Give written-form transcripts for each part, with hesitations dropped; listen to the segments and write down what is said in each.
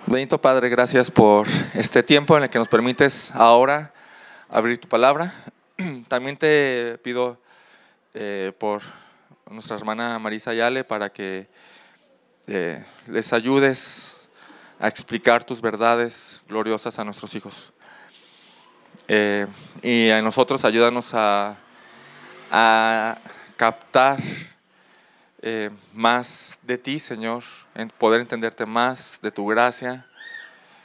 Bendito Padre, gracias por este tiempo en el que nos permites ahora abrir tu palabra. También te pido por nuestra hermana Marisa Ayale para que les ayudes a explicar tus verdades gloriosas a nuestros hijos. Y a nosotros ayúdanos a captar más de ti, Señor, en poder entenderte más de tu gracia,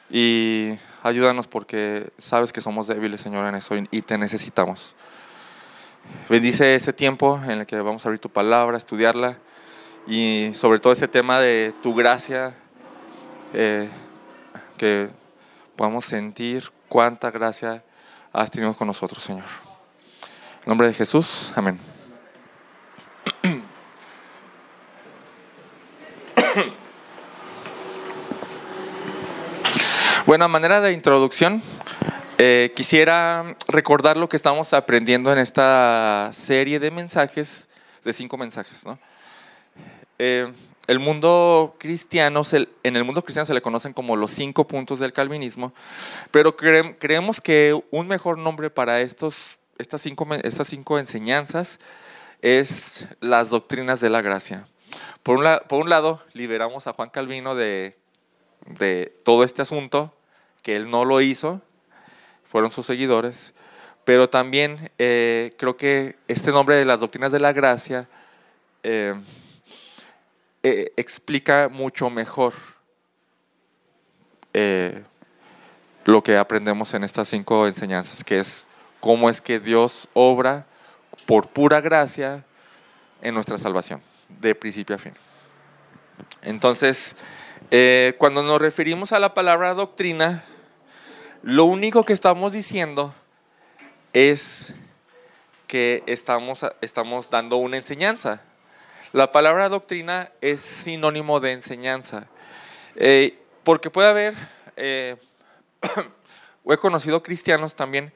y ayúdanos porque sabes que somos débiles, Señor, en eso y te necesitamos. Bendice este tiempo en el que vamos a abrir tu palabra, estudiarla, y sobre todo ese tema de tu gracia, que podamos sentir cuánta gracia has tenido con nosotros, Señor. En nombre de Jesús, amén. Bueno, a manera de introducción, quisiera recordar lo que estamos aprendiendo en esta serie de mensajes, de 5 mensajes, ¿no? En el mundo cristiano se le conocen como los 5 puntos del calvinismo, pero creemos que un mejor nombre para estas cinco enseñanzas es las doctrinas de la gracia. Por un lado, liberamos a Juan Calvino de todo este asunto, que él no lo hizo, fueron sus seguidores, pero también creo que este nombre de las doctrinas de la gracia explica mucho mejor lo que aprendemos en estas 5 enseñanzas, que es cómo es que Dios obra por pura gracia en nuestra salvación, de principio a fin. Entonces, cuando nos referimos a la palabra doctrina, lo único que estamos diciendo es que estamos dando una enseñanza. La palabra doctrina es sinónimo de enseñanza, porque puede haber, he conocido cristianos también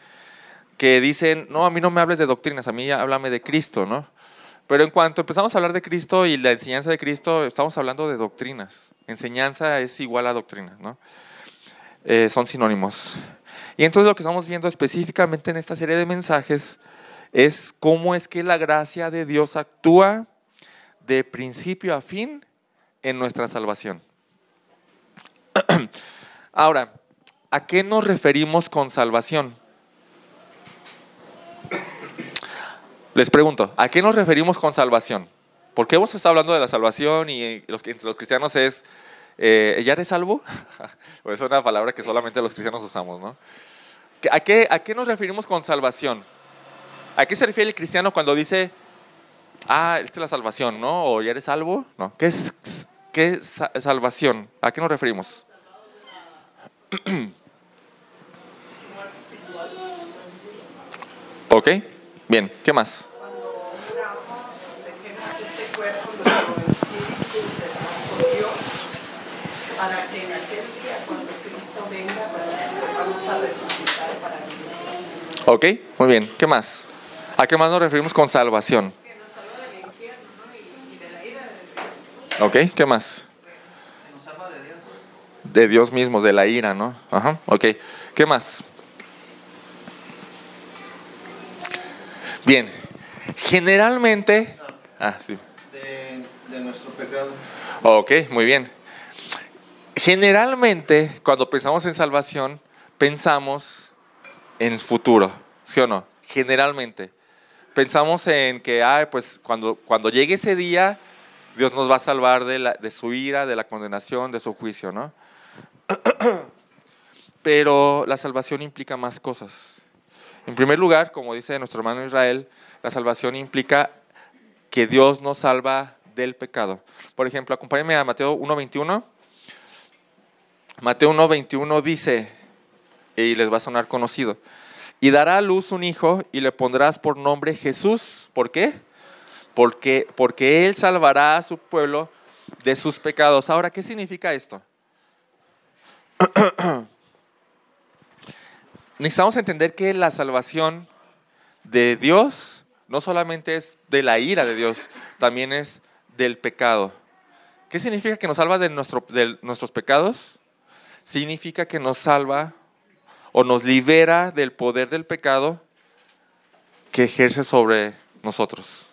que dicen, no, a mí no me hables de doctrinas, a mí háblame de Cristo, ¿no? Pero en cuanto empezamos a hablar de Cristo y la enseñanza de Cristo, estamos hablando de doctrinas. Enseñanza es igual a doctrina, ¿no? Son sinónimos. Y entonces lo que estamos viendo específicamente en esta serie de mensajes es cómo es que la gracia de Dios actúa de principio a fin en nuestra salvación. Ahora, ¿a qué nos referimos con salvación? Les pregunto, ¿a qué nos referimos con salvación? Porque hemos estado hablando de la salvación y entre los cristianos es, ¿ya eres salvo? Es una palabra que solamente los cristianos usamos, ¿no? ¿A qué nos referimos con salvación? ¿A qué se refiere el cristiano cuando dice, esta es la salvación, ¿no? ¿O ya eres salvo? No. ¿Qué es salvación? ¿A qué nos referimos? Ok, bien, ¿qué más? Para que en aquel día, cuando Cristo venga, vamos a resucitar para vivir. Ok, muy bien. ¿Qué más? ¿A qué más nos referimos con salvación? Que nos salva del infierno, ¿no? y de la ira de Dios. Ok, ¿qué más? Que nos salva de Dios. De Dios mismo, de la ira, ¿no? Ajá, ok. ¿Qué más? Bien. Generalmente... sí. De nuestro pecado. Ok, muy bien. Generalmente, cuando pensamos en salvación, pensamos en el futuro, ¿sí o no? Generalmente. Pensamos en que pues cuando llegue ese día, Dios nos va a salvar de su ira, de la condenación, de su juicio, ¿no? Pero la salvación implica más cosas. En primer lugar, como dice nuestro hermano Israel, la salvación implica que Dios nos salva del pecado. Por ejemplo, acompáñenme a Mateo 1:21. Mateo 1:21 dice, y les va a sonar conocido, y dará a luz un hijo y le pondrás por nombre Jesús. ¿Por qué? Porque él salvará a su pueblo de sus pecados. Ahora, ¿qué significa esto? Necesitamos entender que la salvación de Dios no solamente es de la ira de Dios, también es del pecado. ¿Qué significa que nos salva de nuestros pecados? significa que nos salva o nos libera del poder del pecado que ejerce sobre nosotros.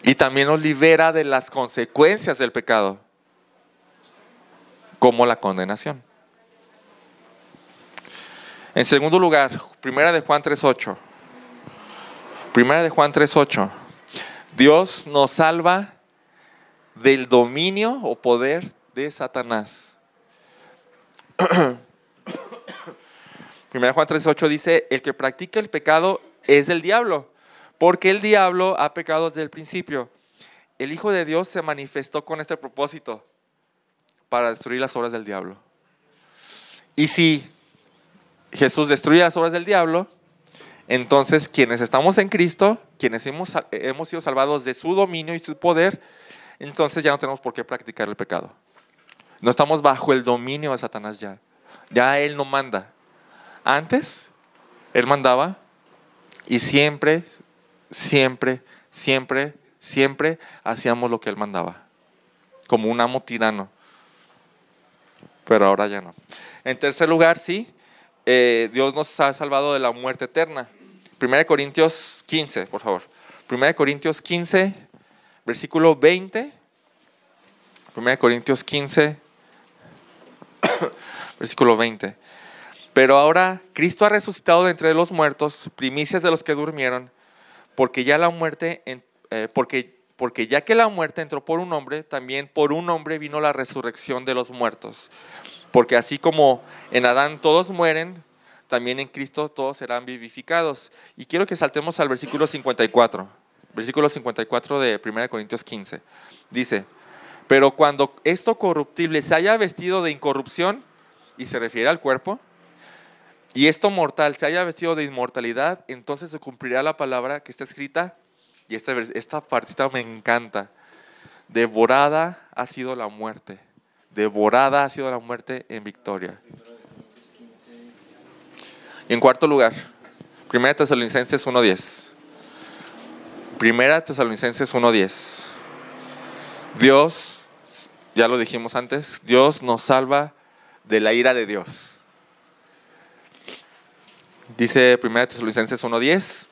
Y también nos libera de las consecuencias del pecado, como la condenación. En segundo lugar, Primera de Juan 3:8. Primera de Juan 3:8. Dios nos salva del dominio o poder de Satanás. Primera de Juan 3:8 dice: el que practica el pecado es del diablo, porque el diablo ha pecado desde el principio. El Hijo de Dios se manifestó con este propósito, para destruir las obras del diablo. Y si Jesús destruye las obras del diablo, entonces quienes estamos en Cristo, quienes hemos sido salvados de su dominio y su poder, entonces ya no tenemos por qué practicar el pecado. No estamos bajo el dominio de Satanás ya. Ya Él no manda. Antes, Él mandaba y siempre hacíamos lo que Él mandaba. Como un amo tirano. Pero ahora ya no. En tercer lugar, sí, Dios nos ha salvado de la muerte eterna. 1 Corintios 15, por favor. 1 Corintios 15, versículo 20. 1 Corintios 15, versículo 20. Pero ahora Cristo ha resucitado de entre los muertos, primicias de los que durmieron, porque ya que la muerte entró por un hombre, también por un hombre vino la resurrección de los muertos. Porque así como en Adán todos mueren, también en Cristo todos serán vivificados. Y quiero que saltemos al versículo 54. Versículo 54 de 1 Corintios 15. Dice: pero cuando esto corruptible se haya vestido de incorrupción, y se refiere al cuerpo, y esto mortal se haya vestido de inmortalidad, entonces se cumplirá la palabra que está escrita. Y esta partita me encanta. Devorada ha sido la muerte. Devorada ha sido la muerte en victoria. Y en cuarto lugar, 1 Tesalonicenses 1:10. 1 Tesalonicenses 1:10. Dios, ya lo dijimos antes, Dios nos salva de la ira de Dios. Dice 1 Tesalonicenses 1:10: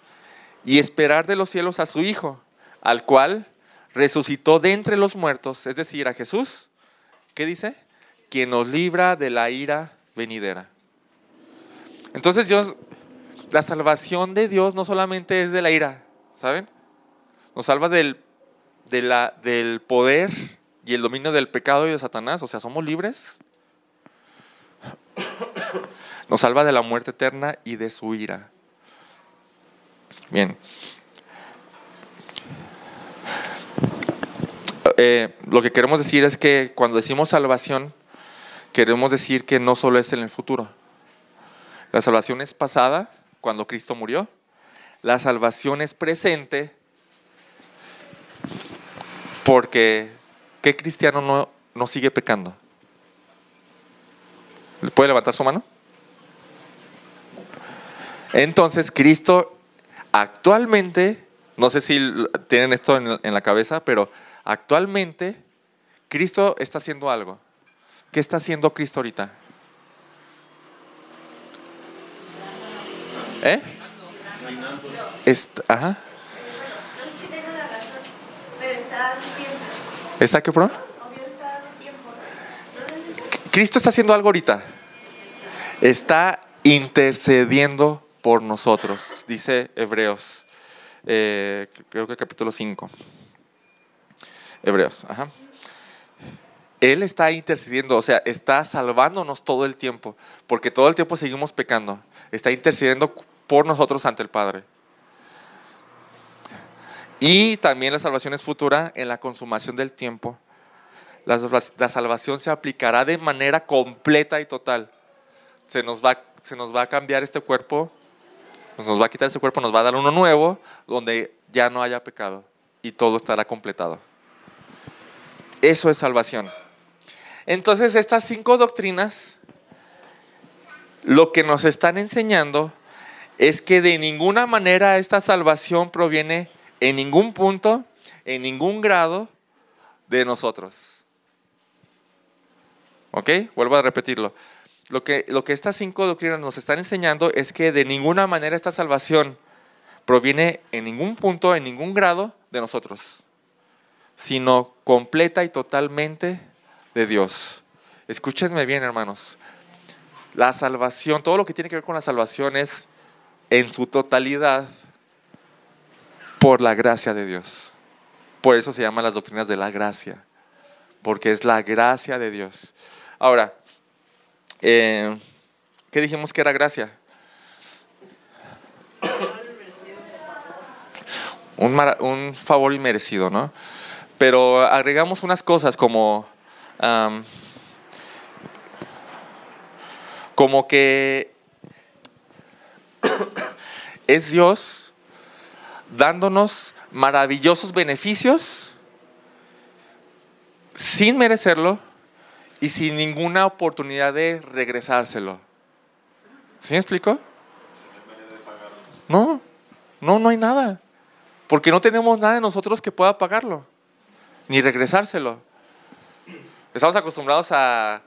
y esperar de los cielos a su Hijo, al cual resucitó de entre los muertos, es decir, a Jesús. ¿Qué dice? Quien nos libra de la ira venidera. Entonces Dios, la salvación de Dios no solamente es de la ira, ¿saben? Nos salva del poder y el dominio del pecado y de Satanás, o sea, somos libres. Nos salva de la muerte eterna y de su ira. Bien. Lo que queremos decir es que cuando decimos salvación, queremos decir que no solo es en el futuro. La salvación es pasada, cuando Cristo murió. La salvación es presente, porque ¿qué cristiano no sigue pecando? ¿Puede levantar su mano? Entonces Cristo actualmente, no sé si tienen esto en la cabeza, pero actualmente Cristo está haciendo algo. ¿Qué está haciendo Cristo ahorita? Ajá. Sí, tengo la razón, pero está dando tiempo. ¿Está qué, perdón? Obvio, está dando tiempo. Cristo está haciendo algo ahorita. Está intercediendo por nosotros, dice Hebreos, creo que capítulo 5. Hebreos, ajá. Él está intercediendo, o sea, está salvándonos todo el tiempo, porque todo el tiempo seguimos pecando. Está intercediendo por nosotros ante el Padre. Y también la salvación es futura en la consumación del tiempo. La salvación se aplicará de manera completa y total. Se nos va a cambiar este cuerpo, nos va a quitar este cuerpo, nos va a dar uno nuevo, donde ya no haya pecado y todo estará completado. Eso es salvación. Entonces, estas 5 doctrinas lo que nos están enseñando es que de ninguna manera esta salvación proviene en ningún punto, en ningún grado de nosotros. ¿Ok? Vuelvo a repetirlo. Lo que estas 5 doctrinas nos están enseñando es que de ninguna manera esta salvación proviene en ningún punto, en ningún grado de nosotros, sino completa y totalmente de Dios. Escúchenme bien, hermanos. La salvación, todo lo que tiene que ver con la salvación es en su totalidad por la gracia de Dios. Por eso se llaman las doctrinas de la gracia, porque es la gracia de Dios. Ahora, ¿qué dijimos que era gracia? Un favor inmerecido, ¿no? Pero agregamos unas cosas como que es Dios dándonos maravillosos beneficios sin merecerlo y sin ninguna oportunidad de regresárselo. ¿Sí me explico? No hay nada. Porque no tenemos nada de nosotros que pueda pagarlo, ni regresárselo. Estamos acostumbrados a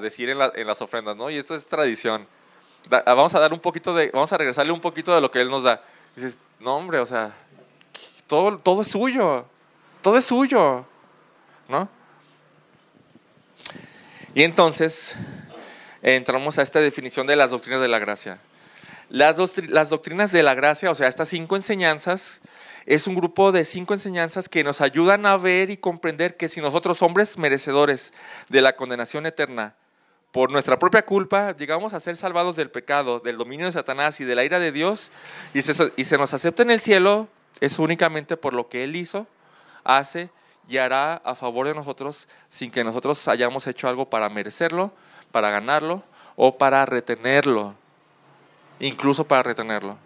decir en las ofrendas, ¿no? Y esto es tradición. Vamos a regresarle un poquito de lo que Él nos da. Dices, no, hombre, o sea, todo es suyo. Todo es suyo, ¿no? Y entonces entramos a esta definición de las doctrinas de la gracia. Las doctrinas de la gracia, o sea, estas 5 enseñanzas, es un grupo de 5 enseñanzas que nos ayudan a ver y comprender que si nosotros, hombres merecedores de la condenación eterna, por nuestra propia culpa, llegamos a ser salvados del pecado, del dominio de Satanás y de la ira de Dios, y se nos acepta en el cielo, es únicamente por lo que Él hizo, hace y hará a favor de nosotros, sin que nosotros hayamos hecho algo para merecerlo, para ganarlo o para retenerlo. Incluso para retenerlo.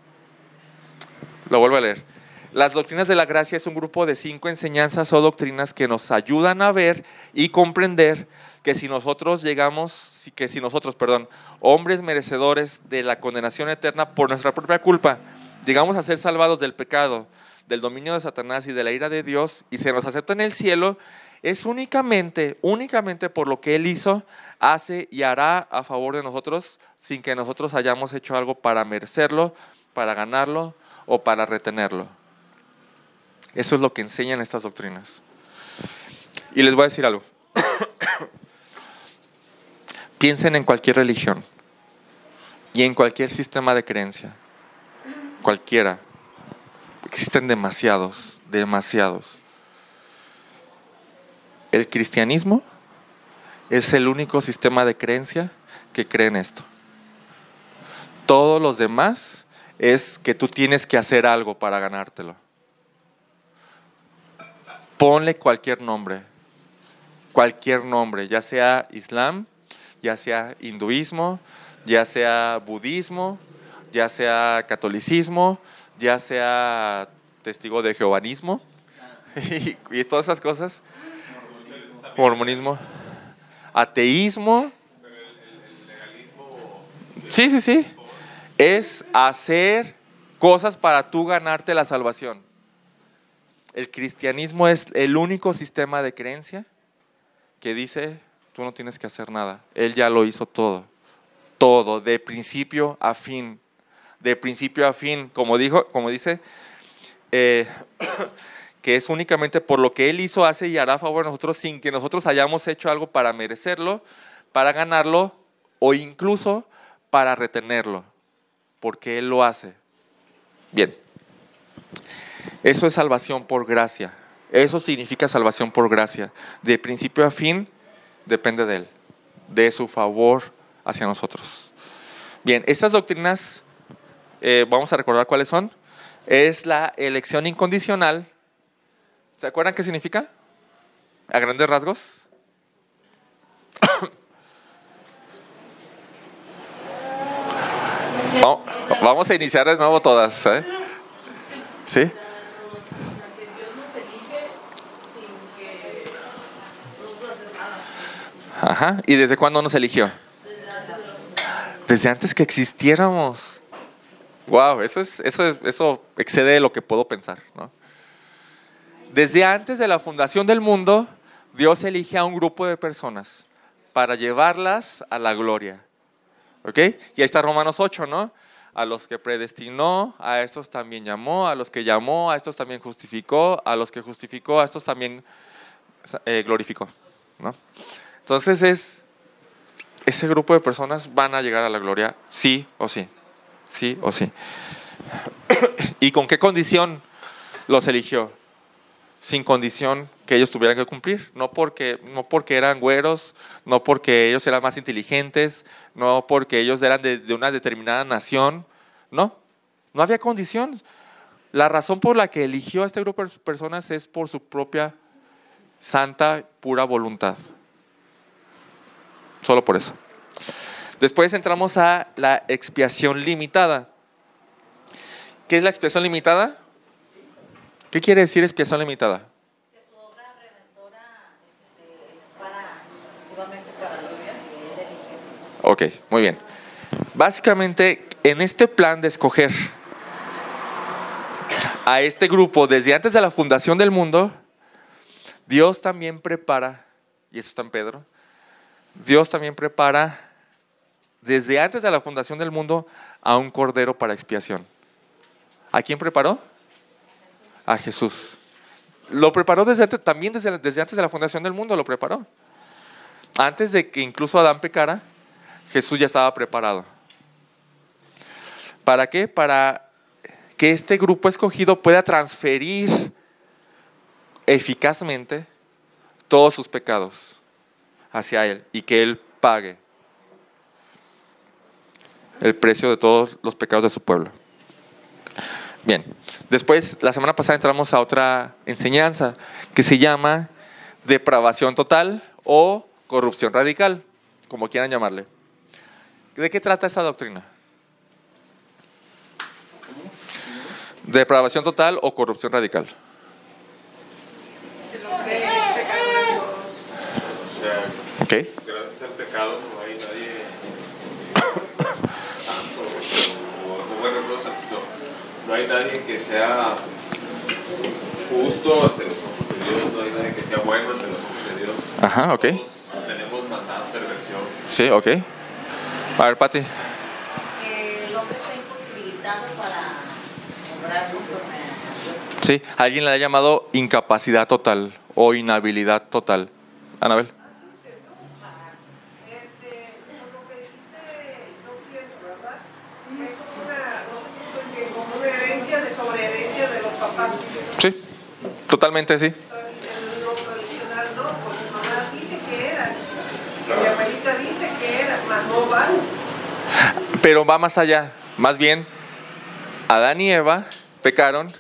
Lo vuelvo a leer. Las doctrinas de la gracia es un grupo de 5 enseñanzas o doctrinas que nos ayudan a ver y comprender que si nosotros hombres merecedores de la condenación eterna por nuestra propia culpa, llegamos a ser salvados del pecado, del dominio de Satanás y de la ira de Dios, y se nos acepta en el cielo, es únicamente por lo que Él hizo, hace y hará a favor de nosotros, sin que nosotros hayamos hecho algo para merecerlo, para ganarlo o para retenerlo. Eso es lo que enseñan estas doctrinas. Y les voy a decir algo. Piensen en cualquier religión y en cualquier sistema de creencia. Cualquiera. Existen demasiados. El cristianismo es el único sistema de creencia que cree en esto. Todos los demás es que tú tienes que hacer algo para ganártelo. Ponle cualquier nombre, ya sea Islam, ya sea hinduismo, ya sea budismo, ya sea catolicismo, ya sea testigo de jehovanismo y todas esas cosas. Mormonismo, ateísmo. Sí. Es hacer cosas para tú ganarte la salvación. El cristianismo es el único sistema de creencia que dice, tú no tienes que hacer nada. Él ya lo hizo todo, de principio a fin. Como dice, que es únicamente por lo que Él hizo, hace y hará a favor de nosotros, sin que nosotros hayamos hecho algo para merecerlo, para ganarlo o incluso para retenerlo, porque Él lo hace. Bien, eso es salvación por gracia. Eso significa salvación por gracia. De principio a fin depende de Él, de su favor hacia nosotros. Bien, estas doctrinas, vamos a recordar cuáles son. Es la elección incondicional. ¿Se acuerdan qué significa? A grandes rasgos. Vamos a iniciar de nuevo todas, ¿eh? ¿Sí? Que Dios nos elige sin que nosotros hacer nada. Ajá. ¿Y desde cuándo nos eligió? Desde antes que existiéramos. Wow, eso excede lo que puedo pensar, ¿no? Desde antes de la fundación del mundo, Dios elige a un grupo de personas para llevarlas a la gloria. ¿Ok? Y ahí está Romanos 8, ¿no? A los que predestinó, a estos también llamó, a los que llamó, a estos también justificó, a los que justificó, a estos también glorificó, ¿no? Entonces ese grupo de personas van a llegar a la gloria, sí o sí, sí o sí. ¿Y con qué condición los eligió? Sin condición que ellos tuvieran que cumplir, no porque eran güeros, no porque ellos eran más inteligentes, no porque ellos eran de una determinada nación, no había condición. La razón por la que eligió a este grupo de personas es por su propia santa, pura voluntad. Solo por eso. Después entramos a la expiación limitada. ¿Qué es la expiación limitada? ¿Qué quiere decir expiación limitada? Que su obra redentora es exclusivamente para los que él eligió. Ok, muy bien. Básicamente, en este plan de escoger a este grupo desde antes de la fundación del mundo, Dios también prepara, y eso está en Pedro, Dios también prepara desde antes de la fundación del mundo a un cordero para expiación. ¿A quién preparó? A Jesús. Lo preparó desde antes de la fundación del mundo, lo preparó. Antes de que incluso Adán pecara, Jesús ya estaba preparado. ¿Para qué? Para que este grupo escogido pueda transferir eficazmente todos sus pecados hacia Él y que Él pague el precio de todos los pecados de su pueblo. Bien, después la semana pasada entramos a otra enseñanza que se llama depravación total o corrupción radical, como quieran llamarle. ¿De qué trata esta doctrina? Depravación total o corrupción radical. El hombre es pecador de Dios. O sea, ¿Ok? gracias al pecado no hay nadie santo o bueno, no hay nadie que sea justo ante los ojos de Dios, no hay nadie que sea bueno ante los ojos de Dios. Ajá, ok. Todos tenemos maldad, perversión. Sí, ok. A ver, Pati. Que el hombre está imposibilitado para obrar conforme a Dios. Sí, alguien le ha llamado incapacidad total o inhabilidad total. Anabel. Lo que dijiste, no entiendo, ¿verdad? Es como una herencia de sobreherencia de los papás. Sí, totalmente sí. En lo tradicional no, porque mi mamá dice que era, mi abuelita dice que era, mas no van. Pero va más allá. Más bien, Adán y Eva pecaron,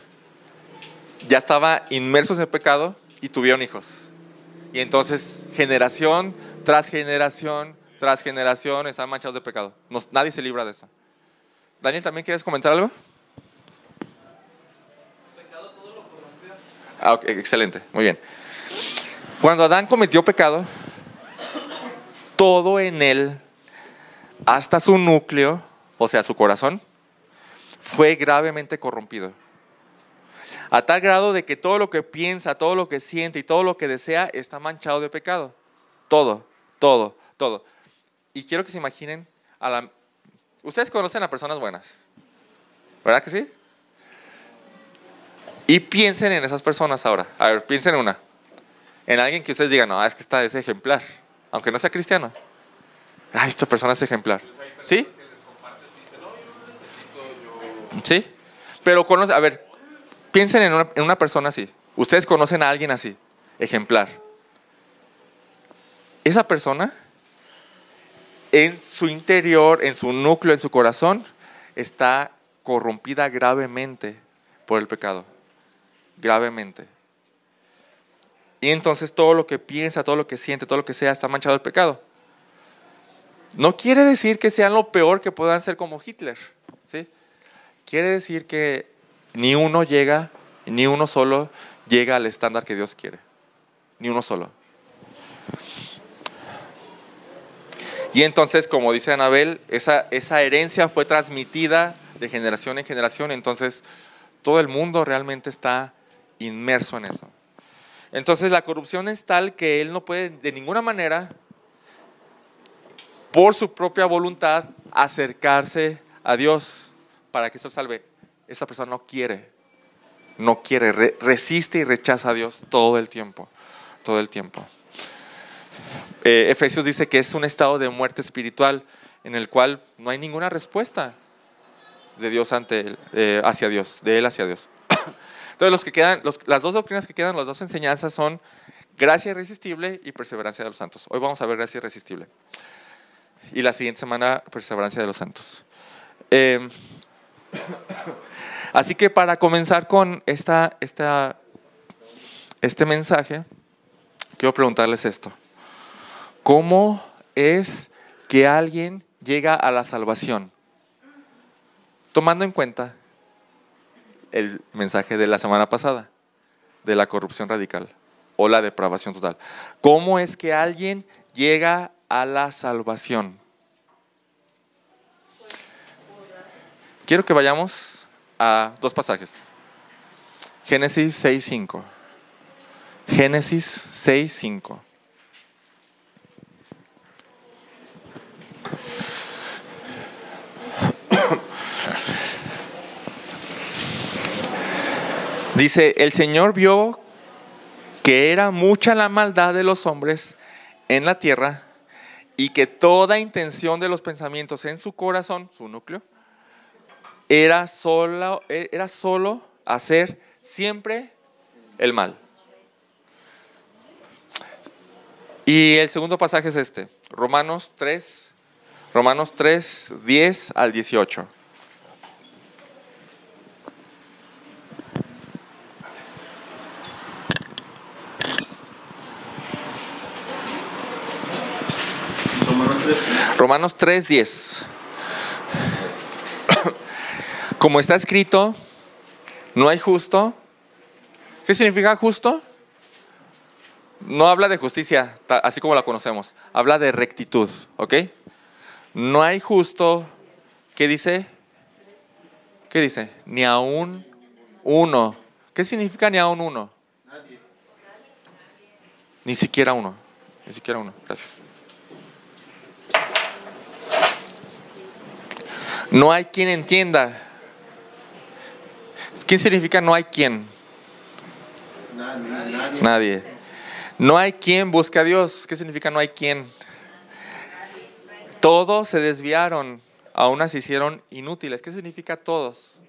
ya estaban inmersos en el pecado y tuvieron hijos. Y entonces, generación tras generación tras generación están manchados de pecado. Nadie se libra de eso. Daniel, ¿también quieres comentar algo? Ah, okay, excelente, muy bien. Cuando Adán cometió pecado, todo en él, hasta su núcleo, o sea, su corazón, fue gravemente corrompido. A tal grado de que todo lo que piensa, todo lo que siente y todo lo que desea está manchado de pecado. Todo, todo, todo. Y quiero que se imaginen, ustedes conocen a personas buenas, ¿verdad que sí? Y piensen en esas personas ahora. A ver, piensen en una. En alguien que ustedes digan, no, es que es ejemplar, aunque no sea cristiano. Ay, esta persona es ejemplar. ¿Sí? ¿Sí? Pero a ver, piensen en una persona así. Ustedes conocen a alguien así, ejemplar. Esa persona, en su interior, en su núcleo, en su corazón, está corrompida gravemente por el pecado. Gravemente. Y entonces todo lo que piensa, todo lo que siente, todo lo que sea, está manchado del pecado. No quiere decir que sean lo peor que puedan ser como Hitler, ¿sí? Quiere decir que ni uno solo llega al estándar que Dios quiere. Ni uno solo. Y entonces, como dice Anabel, esa herencia fue transmitida de generación en generación. Entonces, todo el mundo realmente está inmerso en eso. Entonces, la corrupción es tal que él no puede de ninguna manera por su propia voluntad, acercarse a Dios para que esto salve. Esa persona no quiere, resiste y rechaza a Dios todo el tiempo. Efesios dice que es un estado de muerte espiritual en el cual no hay ninguna respuesta de Dios ante él, hacia Dios, de él hacia Dios. Entonces los que quedan, las dos doctrinas que quedan, las dos enseñanzas son gracia irresistible y perseverancia de los santos. Hoy vamos a ver gracia irresistible. Y la siguiente semana, perseverancia de los santos. Así que para comenzar con este mensaje, quiero preguntarles esto. ¿Cómo es que alguien llega a la salvación? Tomando en cuenta el mensaje de la semana pasada, de la corrupción radical o la depravación total. ¿Cómo es que alguien llega a la salvación? Quiero que vayamos a dos pasajes. Génesis 6:5. Génesis 6:5. Dice, el Señor vio que era mucha la maldad de los hombres en la tierra y que toda intención de los pensamientos en su corazón, su núcleo, era solo hacer siempre el mal. Y el segundo pasaje es este, Romanos 3, 10 al 18. Romanos 3, 10. Como está escrito, no hay justo. ¿Qué significa justo? No habla de justicia, así como la conocemos. Habla de rectitud, ¿ok? No hay justo. ¿Qué dice? ¿Qué dice? Ni aún uno. ¿Qué significa ni aún uno? Nadie. Ni siquiera uno. Ni siquiera uno. Gracias. No hay quien entienda. ¿Qué significa no hay quien? Nadie. Nadie. No hay quien busque a Dios. ¿Qué significa no hay quien? Todos se desviaron, a unas se hicieron inútiles. ¿Qué significa todos?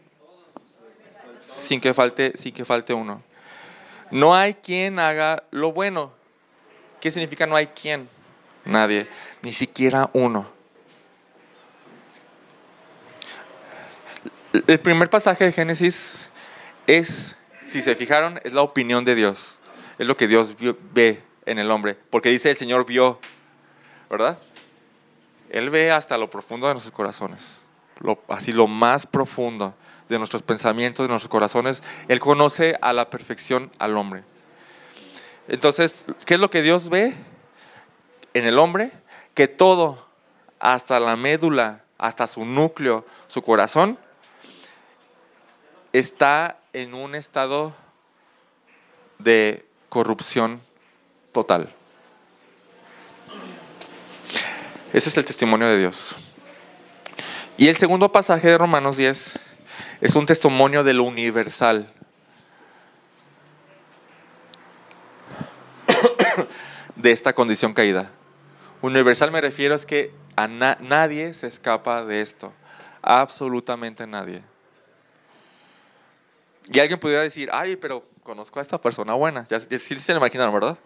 Sin que falte uno. No hay quien haga lo bueno. ¿Qué significa no hay quien? Nadie. Ni siquiera uno. El primer pasaje de Génesis es, si se fijaron, es la opinión de Dios. Es lo que Dios ve en el hombre. Porque dice el Señor vio, ¿verdad? Él ve hasta lo profundo de nuestros corazones. Así lo más profundo de nuestros pensamientos, de nuestros corazones. Él conoce a la perfección al hombre. Entonces, ¿qué es lo que Dios ve en el hombre? Que todo, hasta la médula, hasta su núcleo, su corazón, está en un estado de corrupción total. Ese es el testimonio de Dios. Y el segundo pasaje de Romanos 10 es un testimonio de lo universal. De esta condición caída. Universal me refiero es que a nadie se escapa de esto. Absolutamente nadie. Y alguien pudiera decir, ay, pero conozco a esta persona buena. Ya sí se lo imaginaron, ¿verdad?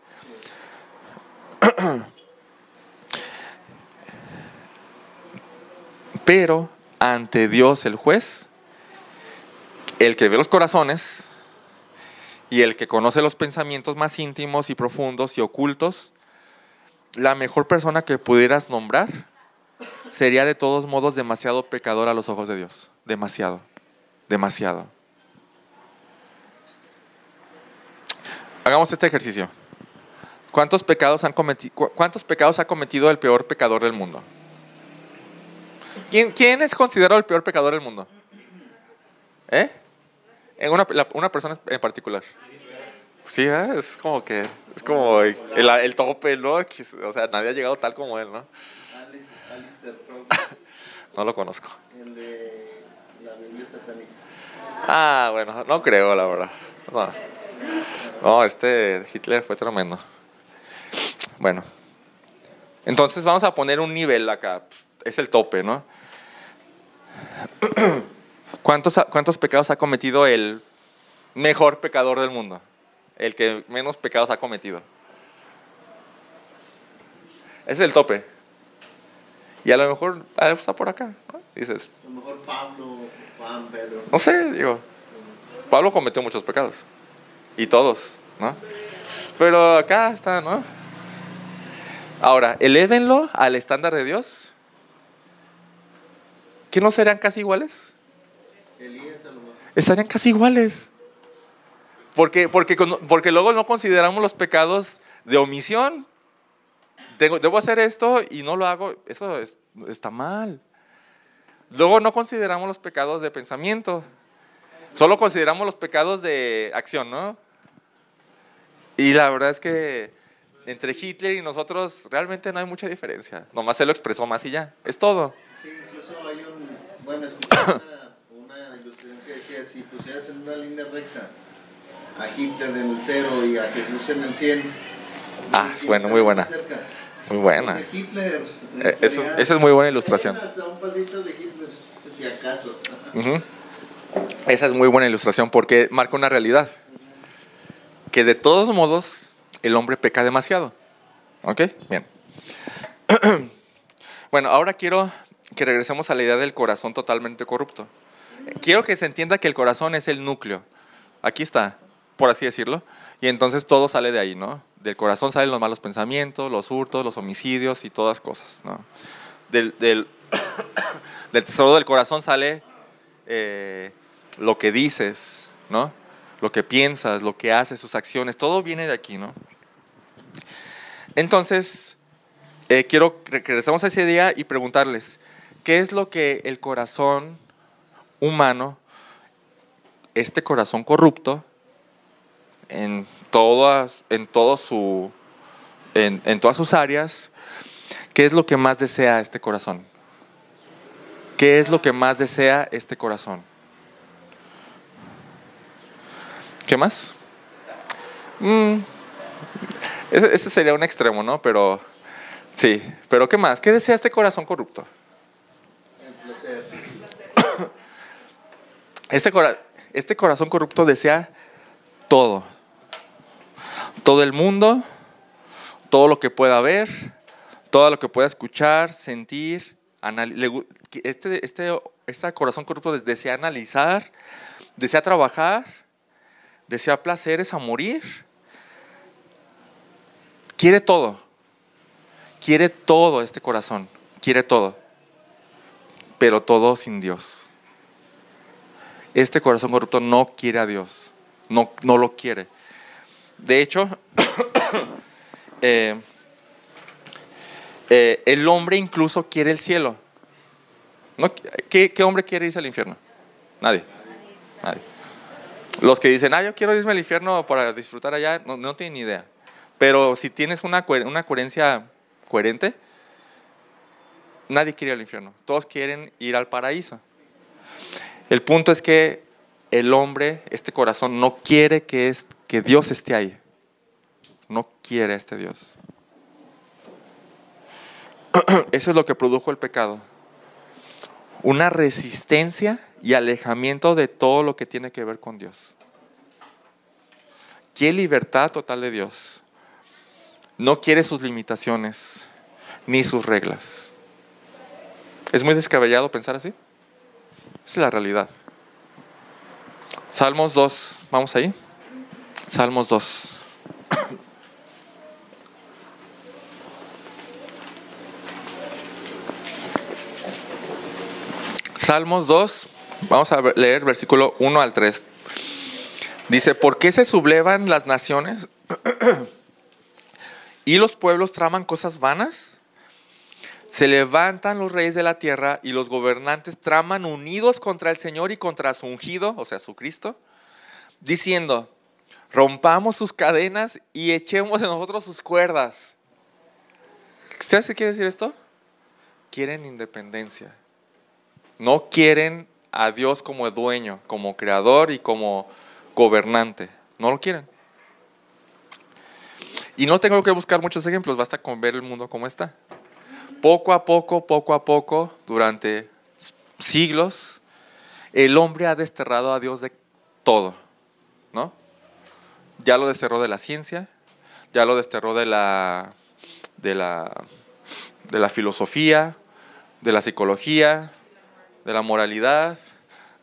Pero ante Dios el juez, el que ve los corazones y el que conoce los pensamientos más íntimos y profundos y ocultos, la mejor persona que pudieras nombrar sería de todos modos demasiado pecador a los ojos de Dios. Demasiado. Hagamos este ejercicio. ¿Cuántos pecados ha cometido el peor pecador del mundo? ¿Quién es considerado el peor pecador del mundo? Una persona en particular. Sí, es como el tope, ¿no? O sea, nadie ha llegado tal como él, ¿no? Alistair Crowley, No lo conozco. el de la Biblia satánica. Ah, bueno, no creo, la verdad. No, Hitler fue tremendo. Bueno, entonces vamos a poner un nivel acá. Es el tope, ¿no? ¿Cuántos pecados ha cometido el mejor pecador del mundo? El que menos pecados ha cometido. Ese es el tope. Y a lo mejor está por acá, ¿no? Dices, A lo mejor Pablo, Juan, Pedro. no sé, digo, Pablo cometió muchos pecados. Y todos, ¿no? Pero acá está, ¿no? Ahora, elévenlo al estándar de Dios. ¿Que no serán casi iguales? Elías a lo mejor. Estarían casi iguales. Porque luego no consideramos los pecados de omisión. Debo hacer esto y no lo hago. Eso está mal. Luego no consideramos los pecados de pensamiento. Solo consideramos los pecados de acción, ¿no? Y la verdad es que entre Hitler y nosotros realmente no hay mucha diferencia. Nomás él lo expresó más y ya. Es todo. Sí, incluso hay escuché una ilustración que decía, si pusieras en una línea recta a Hitler en el 0 y a Jesús en el 100. Es bueno, muy buena. Muy buena. Entonces, Hitler, Esa es muy buena ilustración. A un pasito de Hitler, si acaso. Uh-huh. Esa es muy buena ilustración porque marca una realidad. Que de todos modos el hombre peca demasiado. ¿Ok? Bien. Bueno, ahora quiero que regresemos a la idea del corazón totalmente corrupto. Quiero que se entienda que el corazón es el núcleo. Aquí está, por así decirlo. Y entonces todo sale de ahí, ¿no? Del corazón salen los malos pensamientos, los hurtos, los homicidios y todas cosas, ¿no? Del tesoro del corazón sale lo que dices, ¿no? Lo que piensas, lo que haces, sus acciones, todo viene de aquí, ¿no? Entonces, quiero que regresemos a ese día y preguntarles, ¿qué es lo que el corazón humano, este corazón corrupto, en todas sus áreas, qué es lo que más desea este corazón? ¿Qué es lo que más desea este corazón? ¿Qué más? Ese sería un extremo, ¿no? Pero sí, pero ¿qué más? ¿Qué desea este corazón corrupto? El placer. Este corazón corrupto desea todo. Todo el mundo, todo lo que pueda ver, todo lo que pueda escuchar, sentir. Este corazón corrupto desea analizar, desea trabajar, desea placeres a morir. Quiere todo este corazón, quiere todo, pero todo sin Dios. Este corazón corrupto no quiere a Dios, no lo quiere. De hecho, el hombre incluso quiere el cielo. ¿Qué hombre quiere irse al infierno? Nadie. Los que dicen, yo quiero irme al infierno para disfrutar allá, no tienen ni idea. Pero si tienes una coherencia coherente, nadie quiere ir al infierno. Todos quieren ir al paraíso. El punto es que el hombre, este corazón, no quiere que Dios esté ahí. No quiere a este Dios. Eso es lo que produjo el pecado. Una resistencia y alejamiento de todo lo que tiene que ver con Dios. Quiere libertad total de Dios. No quiere sus limitaciones ni sus reglas. ¿Es muy descabellado pensar así? Esa es la realidad. Salmos 2, ¿vamos ahí? Salmos 2. Salmos 2, vamos a leer versículo 1 al 3. Dice, ¿por qué se sublevan las naciones y los pueblos traman cosas vanas? Se levantan los reyes de la tierra y los gobernantes traman unidos contra el Señor y contra su ungido, o sea, su Cristo, diciendo, rompamos sus cadenas y echemos en nosotros sus cuerdas. ¿Sabes qué quiere decir esto? quieren independencia. No quieren a Dios como dueño, como creador y como gobernante. No lo quieren. Y no tengo que buscar muchos ejemplos, basta con ver el mundo como está. Poco a poco, durante siglos, el hombre ha desterrado a Dios de todo, ¿no? Ya lo desterró de la ciencia, ya lo desterró de la filosofía, de la psicología, de la moralidad,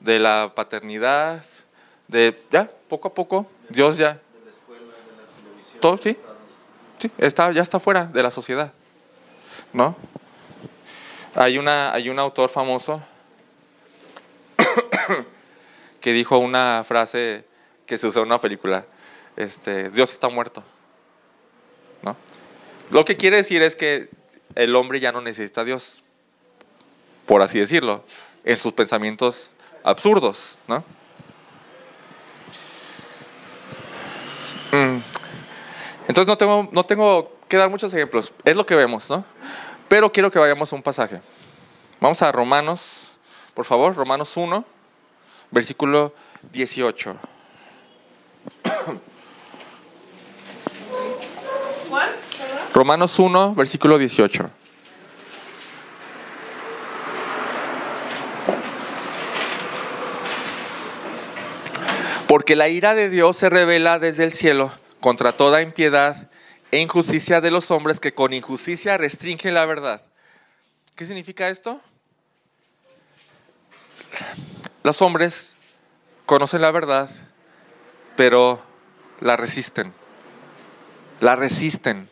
de la paternidad, ya, poco a poco, Dios ya, De la escuela, de la televisión. todo, sí, ya está fuera de la sociedad, ¿no? Hay un autor famoso que dijo una frase que se usó en una película, Dios está muerto, ¿no? Lo que quiere decir es que el hombre ya no necesita a Dios, por así decirlo, en sus pensamientos absurdos, ¿no? Entonces no tengo que dar muchos ejemplos, es lo que vemos, ¿no? Pero quiero que vayamos a un pasaje. Vamos a Romanos, por favor, Romanos 1, versículo 18. ¿Cuál? ¿Perdón? Romanos 1, versículo 18. Porque la ira de Dios se revela desde el cielo contra toda impiedad e injusticia de los hombres que con injusticia restringen la verdad. ¿Qué significa esto? Los hombres conocen la verdad, pero la resisten. La resisten.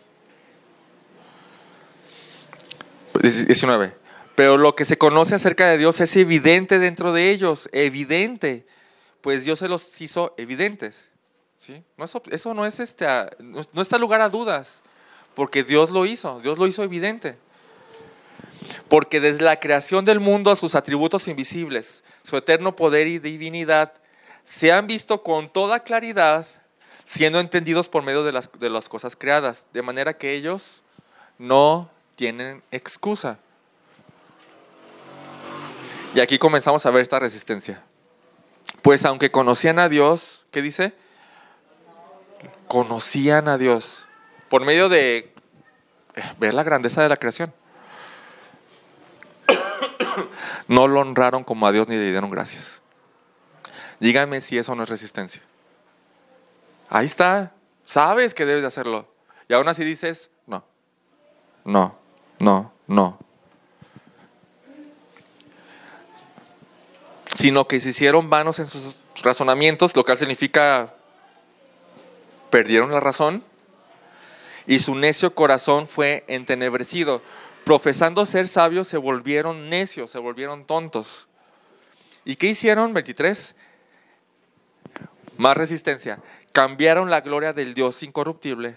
19. Pero lo que se conoce acerca de Dios es evidente dentro de ellos, evidente, pues Dios se los hizo evidentes. ¿Sí? Eso no es no está lugar a dudas, porque Dios lo hizo evidente. Porque desde la creación del mundo sus atributos invisibles, su eterno poder y divinidad, se han visto con toda claridad, siendo entendidos por medio de las cosas creadas, de manera que ellos no tienen excusa. Y aquí comenzamos a ver esta resistencia. Pues aunque conocían a Dios, ¿qué dice? Conocían a Dios por medio de ver la grandeza de la creación. No lo honraron como a Dios ni le dieron gracias. Díganme si eso no es resistencia. Ahí está, sabes que debes de hacerlo. Y aún así dices, no. Sino que se hicieron vanos en sus razonamientos, lo cual significa perdieron la razón, y su necio corazón fue entenebrecido. Profesando ser sabios, se volvieron necios, se volvieron tontos. ¿Y qué hicieron? 23. Más resistencia. Cambiaron la gloria del Dios incorruptible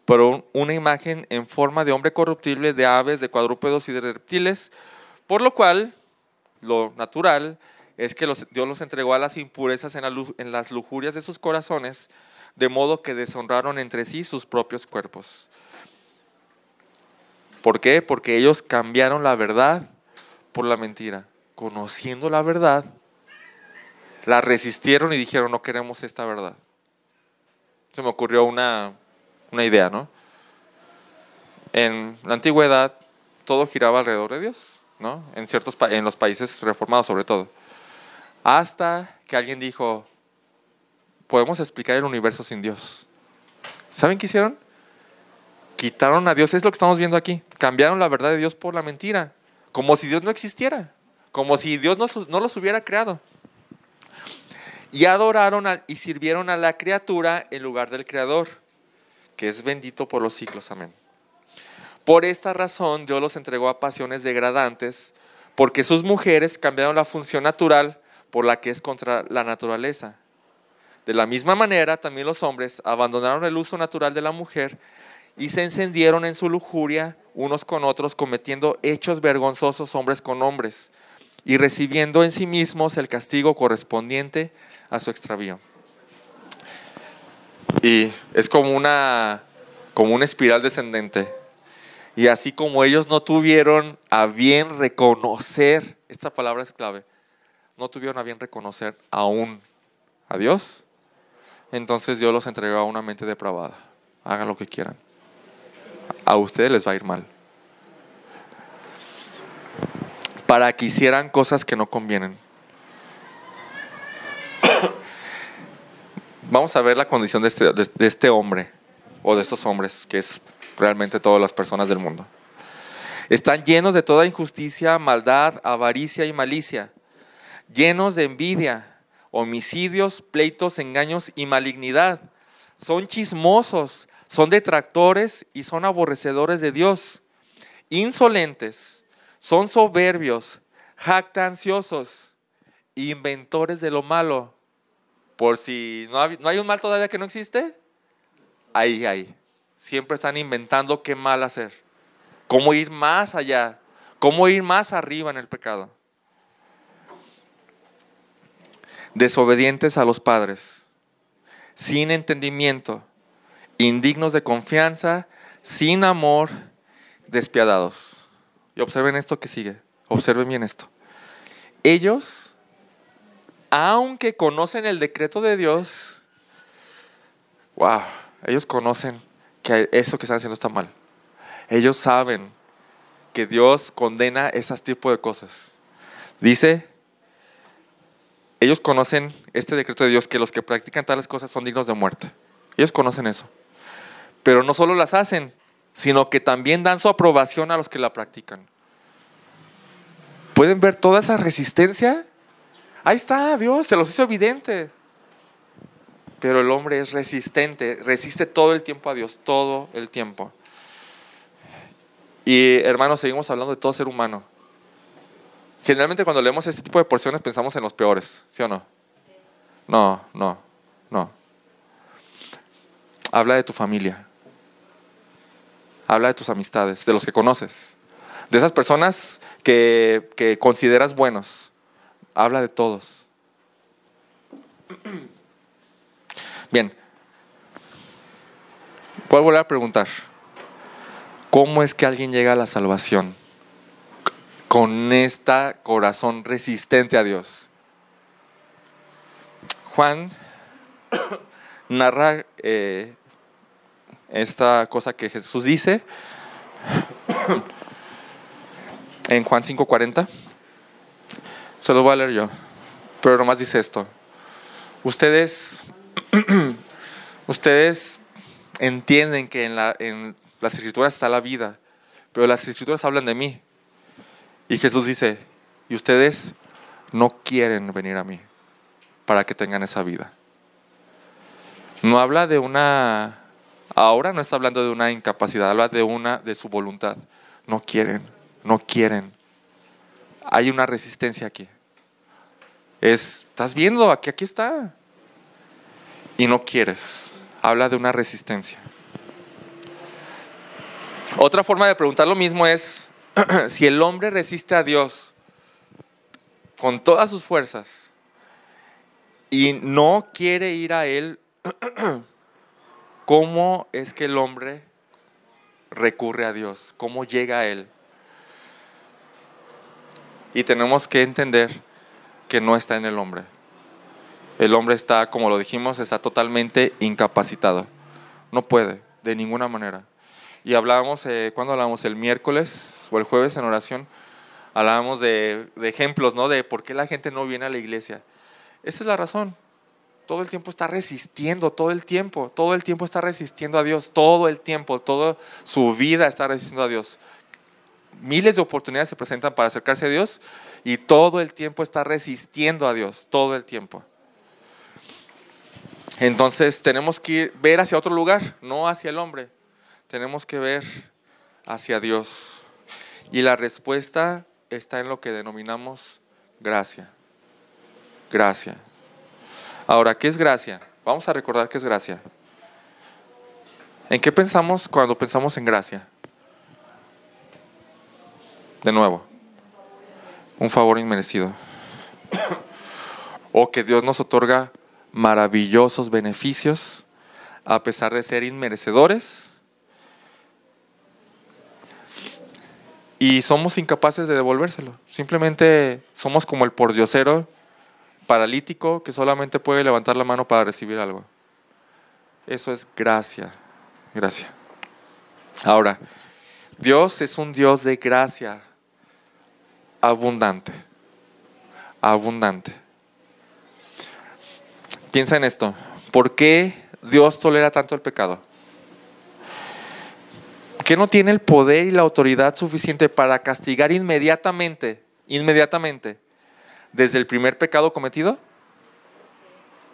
por una imagen en forma de hombre corruptible, de aves, de cuadrúpedos y de reptiles, por lo cual, lo natural es que Dios los entregó a las impurezas en las lujurias de sus corazones, de modo que deshonraron entre sí sus propios cuerpos. ¿Por qué? Porque ellos cambiaron la verdad por la mentira. Conociendo la verdad, la resistieron y dijeron, no queremos esta verdad. Se me ocurrió una idea, ¿no? En la antigüedad, todo giraba alrededor de Dios, ¿no? En los países reformados sobre todo. Hasta que alguien dijo, podemos explicar el universo sin Dios. ¿Saben qué hicieron? Quitaron a Dios, es lo que estamos viendo aquí. Cambiaron la verdad de Dios por la mentira, como si Dios no existiera, como si Dios no los hubiera creado. Y adoraron y sirvieron a la criatura en lugar del Creador, que es bendito por los siglos. Amén. Por esta razón Dios los entregó a pasiones degradantes, porque sus mujeres cambiaron la función natural por la que es contra la naturaleza. De la misma manera, también los hombres abandonaron el uso natural de la mujer y se encendieron en su lujuria unos con otros, cometiendo hechos vergonzosos hombres con hombres y recibiendo en sí mismos el castigo correspondiente a su extravío. Y es como una espiral descendente. Y así como ellos no tuvieron a bien reconocer, esta palabra es clave, no tuvieron a bien reconocer aún a Dios, entonces Dios los entregó a una mente depravada. Hagan lo que quieran. A ustedes les va a ir mal. Para que hicieran cosas que no convienen. Vamos a ver la condición de este hombre, o de estos hombres, que es realmente todas las personas del mundo. Están llenos de toda injusticia, maldad, avaricia y malicia, llenos de envidia, homicidios, pleitos, engaños y malignidad. Son chismosos, son detractores y son aborrecedores de Dios, insolentes, son soberbios, jactanciosos, inventores de lo malo. Por si no hay un mal todavía que no existe, ahí. Siempre están inventando qué mal hacer, cómo ir más allá, cómo ir más arriba en el pecado. Desobedientes a los padres, sin entendimiento, indignos de confianza, sin amor, despiadados. Y observen esto que sigue, observen bien esto. Ellos, aunque conocen el decreto de Dios, ellos conocen que eso que están haciendo está mal. Ellos saben que Dios condena ese tipo de cosas. Dice, ellos conocen este decreto de Dios, que los que practican tales cosas son dignos de muerte. Ellos conocen eso. Pero no solo las hacen, sino que también dan su aprobación a los que la practican. ¿Pueden ver toda esa resistencia? Ahí está, Dios se los hizo evidente. Pero el hombre es resistente, resiste todo el tiempo a Dios, todo el tiempo. Y hermanos, seguimos hablando de todo ser humano. Generalmente cuando leemos este tipo de porciones pensamos en los peores, ¿sí o no? No. Habla de tu familia. Habla de tus amistades, de los que conoces, de esas personas que consideras buenos. Habla de todos. Bien, voy a volver a preguntar, ¿cómo es que alguien llega a la salvación con este corazón resistente a Dios? Juan narra esta cosa que Jesús dice en Juan 5:40. Se lo voy a leer yo, pero nomás dice esto: Ustedes entienden que en las Escrituras está la vida, pero las Escrituras hablan de mí. Y Jesús dice, y ustedes no quieren venir a mí para que tengan esa vida. No habla de ahora no está hablando de una incapacidad, habla de su voluntad. No quieren. Hay una resistencia aquí. Estás viendo, aquí está. Y no quieres. Habla de una resistencia. Otra forma de preguntar lo mismo es, si el hombre resiste a Dios con todas sus fuerzas y no quiere ir a Él, ¿cómo es que el hombre recurre a Dios? ¿Cómo llega a Él? Y tenemos que entender que no está en el hombre. El hombre está, como lo dijimos, está totalmente incapacitado. No puede, de ninguna manera. Y hablábamos, ¿cuándo hablábamos? El miércoles o el jueves en oración, hablábamos de ejemplos, ¿no? De por qué la gente no viene a la iglesia. Esa es la razón. Todo el tiempo está resistiendo, todo el tiempo está resistiendo a Dios, todo el tiempo, toda su vida está resistiendo a Dios. Miles de oportunidades se presentan para acercarse a Dios y todo el tiempo está resistiendo a Dios, todo el tiempo. Entonces tenemos que ver hacia otro lugar, no hacia el hombre. Tenemos que ver hacia Dios. Y la respuesta está en lo que denominamos gracia. Gracia. Ahora, ¿qué es gracia? Vamos a recordar qué es gracia. ¿En qué pensamos cuando pensamos en gracia? De nuevo, un favor inmerecido. O que Dios nos otorga maravillosos beneficios a pesar de ser inmerecedores. y somos incapaces de devolvérselo. Simplemente somos como el pordiosero paralítico que solamente puede levantar la mano para recibir algo. Eso es gracia. Gracia. Ahora, Dios es un Dios de gracia abundante. Abundante. Piensa en esto. ¿Por qué Dios tolera tanto el pecado? ¿Que no tiene el poder y la autoridad suficiente para castigar inmediatamente desde el primer pecado cometido?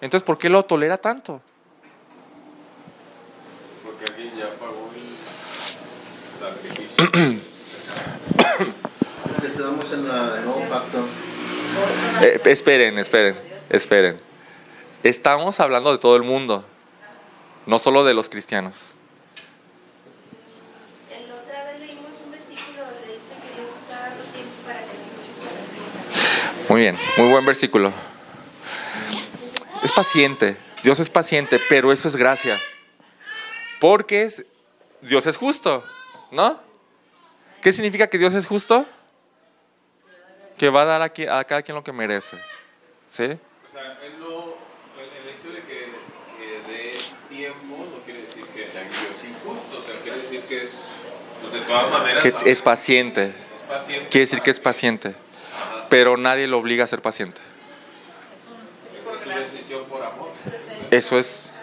Entonces, ¿por qué lo tolera tanto? Porque alguien ya pagó el sacrificio. Porque estamos en el nuevo pacto. Esperen. Estamos hablando de todo el mundo, no solo de los cristianos. La otra vez leímos un versículo donde dice que Dios está dando tiempo para que la gente se arrepienta. Muy bien, muy buen versículo. Es paciente, Dios es paciente, pero eso es gracia. Porque Dios es justo, ¿no? ¿Qué significa que Dios es justo? Que va a dar a cada quien lo que merece. ¿Sí? O sea, el hecho de que dé tiempo no quiere decir que sea Dios injusto, o sea, quiere decir que es, pues de todas maneras, Que es paciente. es paciente. Quiere decir que es paciente. Pero nadie lo obliga a ser paciente. Es su decisión por amor. Eso es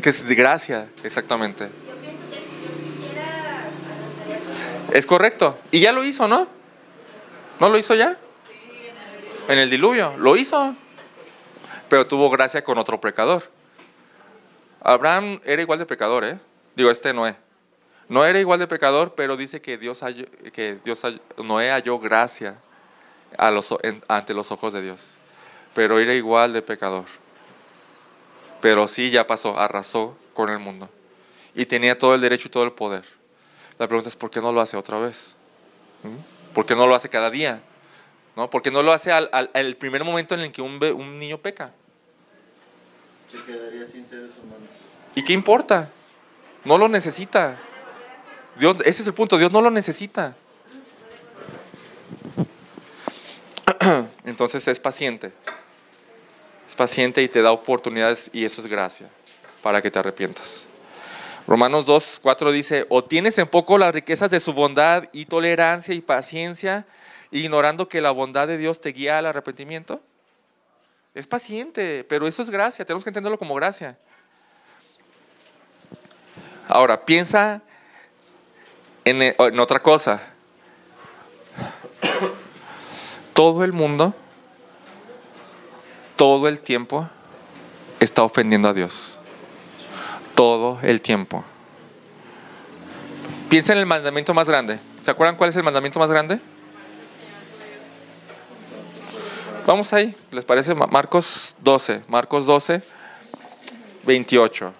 que es de gracia, exactamente. Yo pienso que si Dios quisiera, arrasaría con todo. Es correcto. Y ya lo hizo, ¿no? ¿No lo hizo ya? En el diluvio. Lo hizo. Pero tuvo gracia con otro pecador. Abraham era igual de pecador, ¿eh? Digo, Noé. No era igual de pecador, pero dice que Noé halló gracia ante los ojos de Dios. Pero era igual de pecador. Pero sí, ya pasó, arrasó con el mundo. Y tenía todo el derecho y todo el poder. La pregunta es, ¿por qué no lo hace otra vez? ¿Por qué no lo hace cada día? ¿No? ¿Por qué no lo hace al primer momento en el que un niño peca? Se quedaría sin seres humanos. ¿Y qué importa? No lo necesita. Dios, ese es el punto, Dios no lo necesita. Entonces es paciente. Es paciente y te da oportunidades, y eso es gracia para que te arrepientas. Romanos 2:4 dice: ¿o tienes en poco las riquezas de su bondad y tolerancia y paciencia, ignorando que la bondad de Dios te guía al arrepentimiento? Es paciente, pero eso es gracia, tenemos que entenderlo como gracia. Ahora, piensa en otra cosa. Todo el mundo, todo el tiempo, está ofendiendo a Dios. Todo el tiempo. Piensa en el mandamiento más grande. ¿Se acuerdan cuál es el mandamiento más grande? Vamos ahí, ¿les parece? Marcos 12, 28.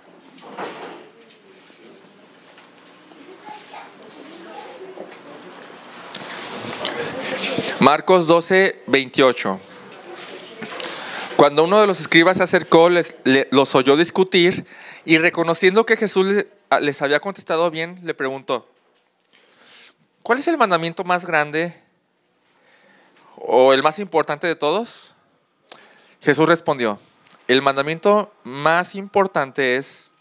Marcos 12, 28. Cuando uno de los escribas se acercó, los oyó discutir, y reconociendo que Jesús les había contestado bien, le preguntó: ¿cuál es el mandamiento más grande o el más importante de todos? Jesús respondió: el mandamiento más importante es: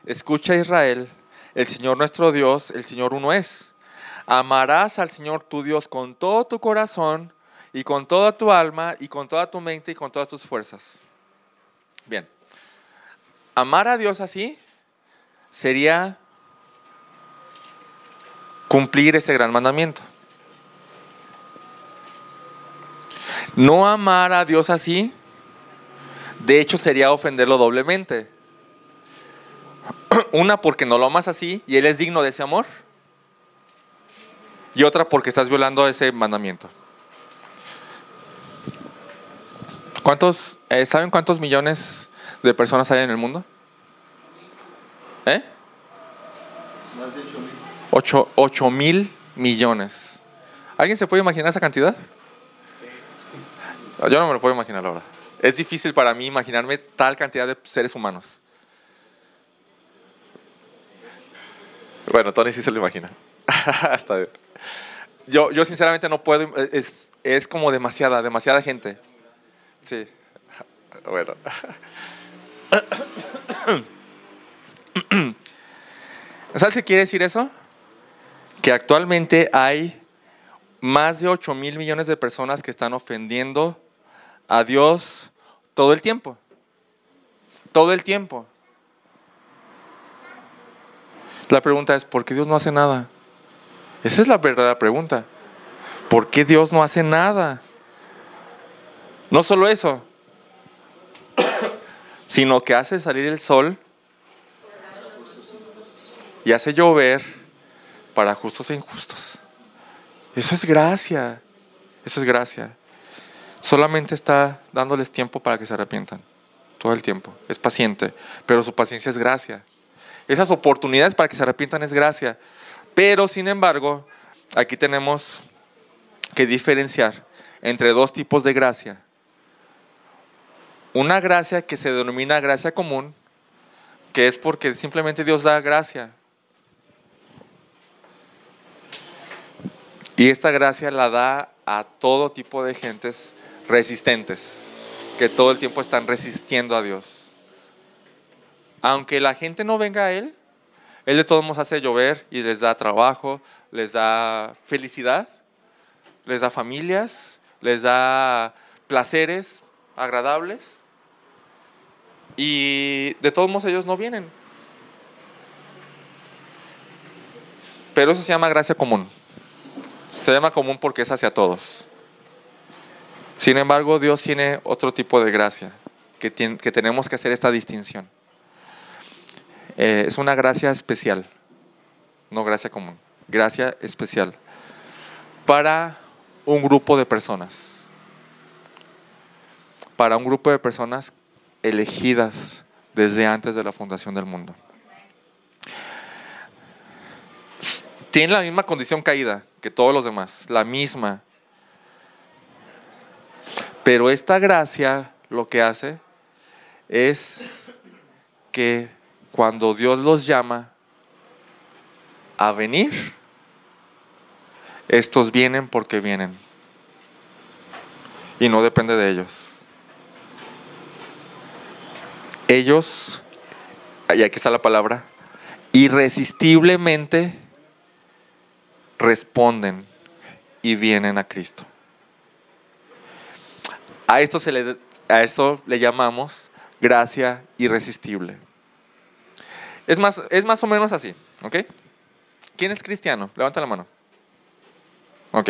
escucha, Israel, el Señor nuestro Dios, el Señor uno es. Amarás al Señor tu Dios con todo tu corazón y con toda tu alma y con toda tu mente y con todas tus fuerzas. Bien, amar a Dios así sería cumplir ese gran mandamiento. No amar a Dios así, de hecho, sería ofenderlo doblemente. Una, porque no lo amas así y Él es digno de ese amor. Y otra, porque estás violando ese mandamiento. ¿Saben cuántos millones de personas hay en el mundo? Más de 8,000. 8,000 millones. ¿Alguien se puede imaginar esa cantidad? Yo no me lo puedo imaginar ahora. Es difícil para mí imaginarme tal cantidad de seres humanos. Bueno, Tony sí se lo imagina. Yo sinceramente no puedo, es como demasiada gente. Sí, bueno. ¿Sabes qué quiere decir eso? Que actualmente hay más de 8,000 millones de personas que están ofendiendo a Dios todo el tiempo. Todo el tiempo. La pregunta es, ¿por qué Dios no hace nada? Esa es la verdadera pregunta. ¿Por qué Dios no hace nada? No solo eso, sino que hace salir el sol y hace llover para justos e injustos. Eso es gracia. Eso es gracia. Solamente está dándoles tiempo para que se arrepientan. Todo el tiempo. Es paciente, pero su paciencia es gracia. Esas oportunidades para que se arrepientan es gracia. Pero, sin embargo, aquí tenemos que diferenciar entre dos tipos de gracia. Una gracia que se denomina gracia común, que es porque simplemente Dios da gracia. Y esta gracia la da a todo tipo de gentes resistentes, que todo el tiempo están resistiendo a Dios. Aunque la gente no venga a Él de todos modos hace llover y les da trabajo, les da felicidad, les da familias, les da placeres agradables. Y de todos modos ellos no vienen. Pero eso se llama gracia común. Se llama común porque es hacia todos. Sin embargo, Dios tiene otro tipo de gracia que tenemos que hacer esta distinción. Es una gracia especial, no gracia común, gracia especial para un grupo de personas. Para un grupo de personas elegidas desde antes de la fundación del mundo. Tienen la misma condición caída que todos los demás, la misma. Pero esta gracia lo que hace es que cuando Dios los llama a venir, estos vienen porque vienen. Y no depende de ellos. Ellos, y aquí está la palabra, irresistiblemente responden y vienen a Cristo. A esto le llamamos gracia irresistible. Es más o menos así, ¿ok? ¿Quién es cristiano? Levanta la mano. Ok.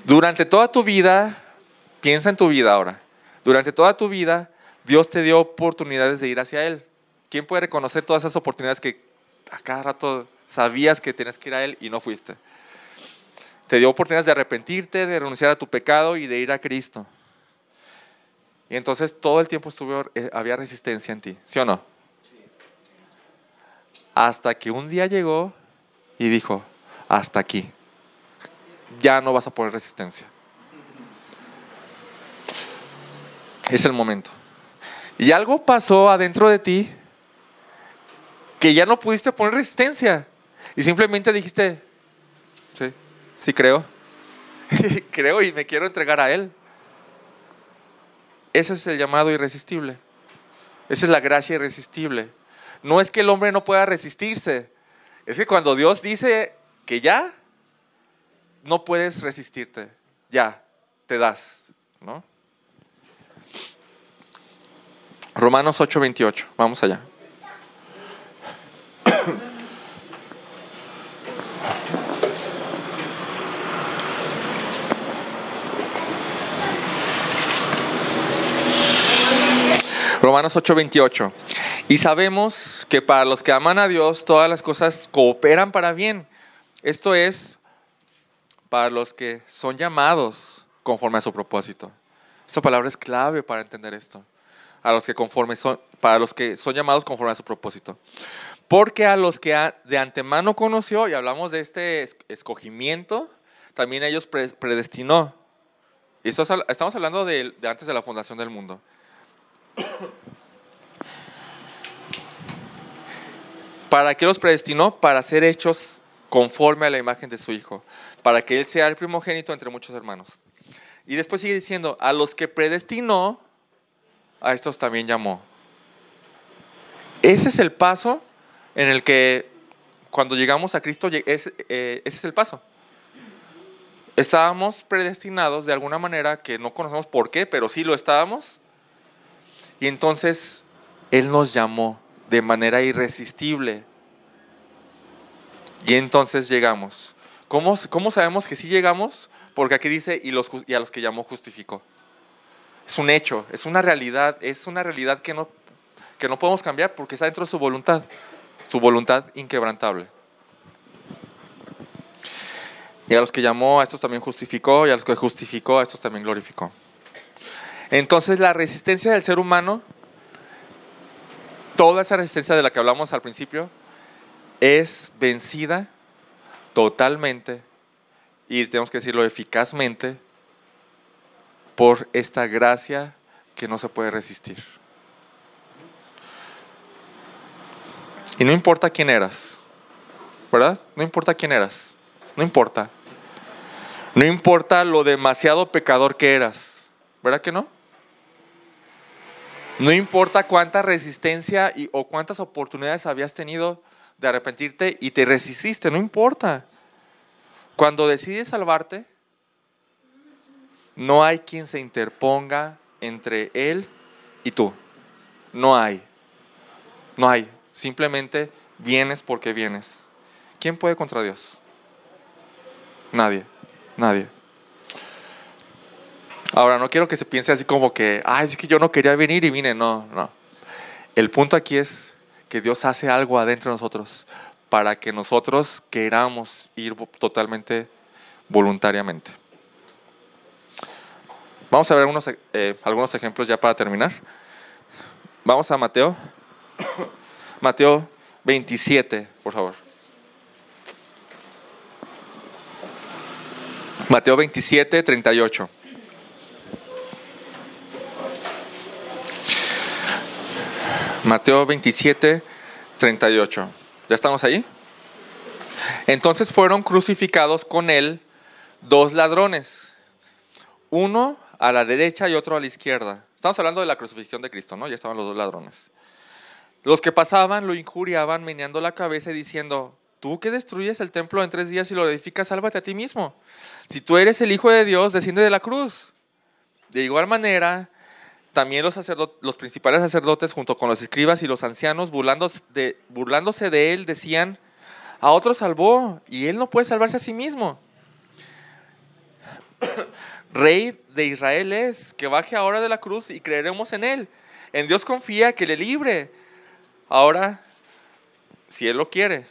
Durante toda tu vida, piensa en tu vida ahora. Durante toda tu vida, Dios te dio oportunidades de ir hacia Él. ¿Quién puede reconocer todas esas oportunidades que a cada rato sabías que tenías que ir a Él y no fuiste? Te dio oportunidades de arrepentirte, de renunciar a tu pecado y de ir a Cristo. Y entonces todo el tiempo había resistencia en ti, ¿sí o no? Hasta que un día llegó y dijo, hasta aquí. Ya no vas a poner resistencia. Es el momento. Y algo pasó adentro de ti que ya no pudiste poner resistencia. Y simplemente dijiste, sí creo. Creo y me quiero entregar a Él. Ese es el llamado irresistible. Esa es la gracia irresistible. No es que el hombre no pueda resistirse. Es que cuando Dios dice que ya, no puedes resistirte. Ya, te das, ¿no? Romanos 8:28. Vamos allá. Romanos 8:28. Y sabemos que para los que aman a Dios, todas las cosas cooperan para bien. Esto es, para los que son llamados conforme a su propósito. Esta palabra es clave para entender esto. Para los que son llamados conforme a su propósito. Porque a los que de antemano conoció, y hablamos de este escogimiento, también ellos predestinó. Y estamos hablando de antes de la fundación del mundo. ¿Para qué los predestinó? Para ser hechos conforme a la imagen de su Hijo, para que Él sea el primogénito entre muchos hermanos. Y después sigue diciendo, a los que predestinó, a estos también llamó. Ese es el paso en el que cuando llegamos a Cristo, ese es el paso. Estábamos predestinados de alguna manera que no conocemos por qué, pero sí lo estábamos. Y entonces Él nos llamó de manera irresistible. Y entonces llegamos. ¿Cómo sabemos que sí llegamos? Porque aquí dice, y a los que llamó justificó. Es un hecho, es una realidad que no podemos cambiar porque está dentro de su voluntad inquebrantable. Y a los que llamó, a estos también justificó, y a los que justificó, a estos también glorificó. Entonces la resistencia del ser humano, toda esa resistencia de la que hablamos al principio, es vencida totalmente, y tenemos que decirlo eficazmente, por esta gracia que no se puede resistir. Y no importa quién eras, ¿verdad? No importa quién eras, no importa. No importa lo demasiado pecador que eras, ¿verdad que no? No importa cuánta resistencia o cuántas oportunidades habías tenido de arrepentirte y te resististe, no importa. Cuando decides salvarte, no hay quien se interponga entre Él y tú. No hay. Simplemente vienes porque vienes. ¿Quién puede contra Dios? Nadie. Ahora, no quiero que se piense así como que, es que yo no quería venir y vine. No. El punto aquí es que Dios hace algo adentro de nosotros para que nosotros queramos ir totalmente voluntariamente. Vamos a ver algunos ejemplos ya para terminar. Vamos a Mateo 27, por favor. Mateo 27, 38. Mateo 27, 38. ¿Ya estamos ahí? Entonces fueron crucificados con Él 2 ladrones, uno a la derecha y otro a la izquierda. Estamos hablando de la crucifixión de Cristo, ¿no? Ya estaban los 2 ladrones. Los que pasaban lo injuriaban meneando la cabeza y diciendo, tú que destruyes el templo en 3 días y lo edificas, sálvate a ti mismo. Si tú eres el Hijo de Dios, desciende de la cruz. De igual manera, también los principales sacerdotes junto con los escribas y los ancianos, burlándose de Él, decían, a otro salvó y Él no puede salvarse a sí mismo. Rey de Israel es, que baje ahora de la cruz y creeremos en Él. En Dios confía, que le libre. Ahora, si Él lo quiere,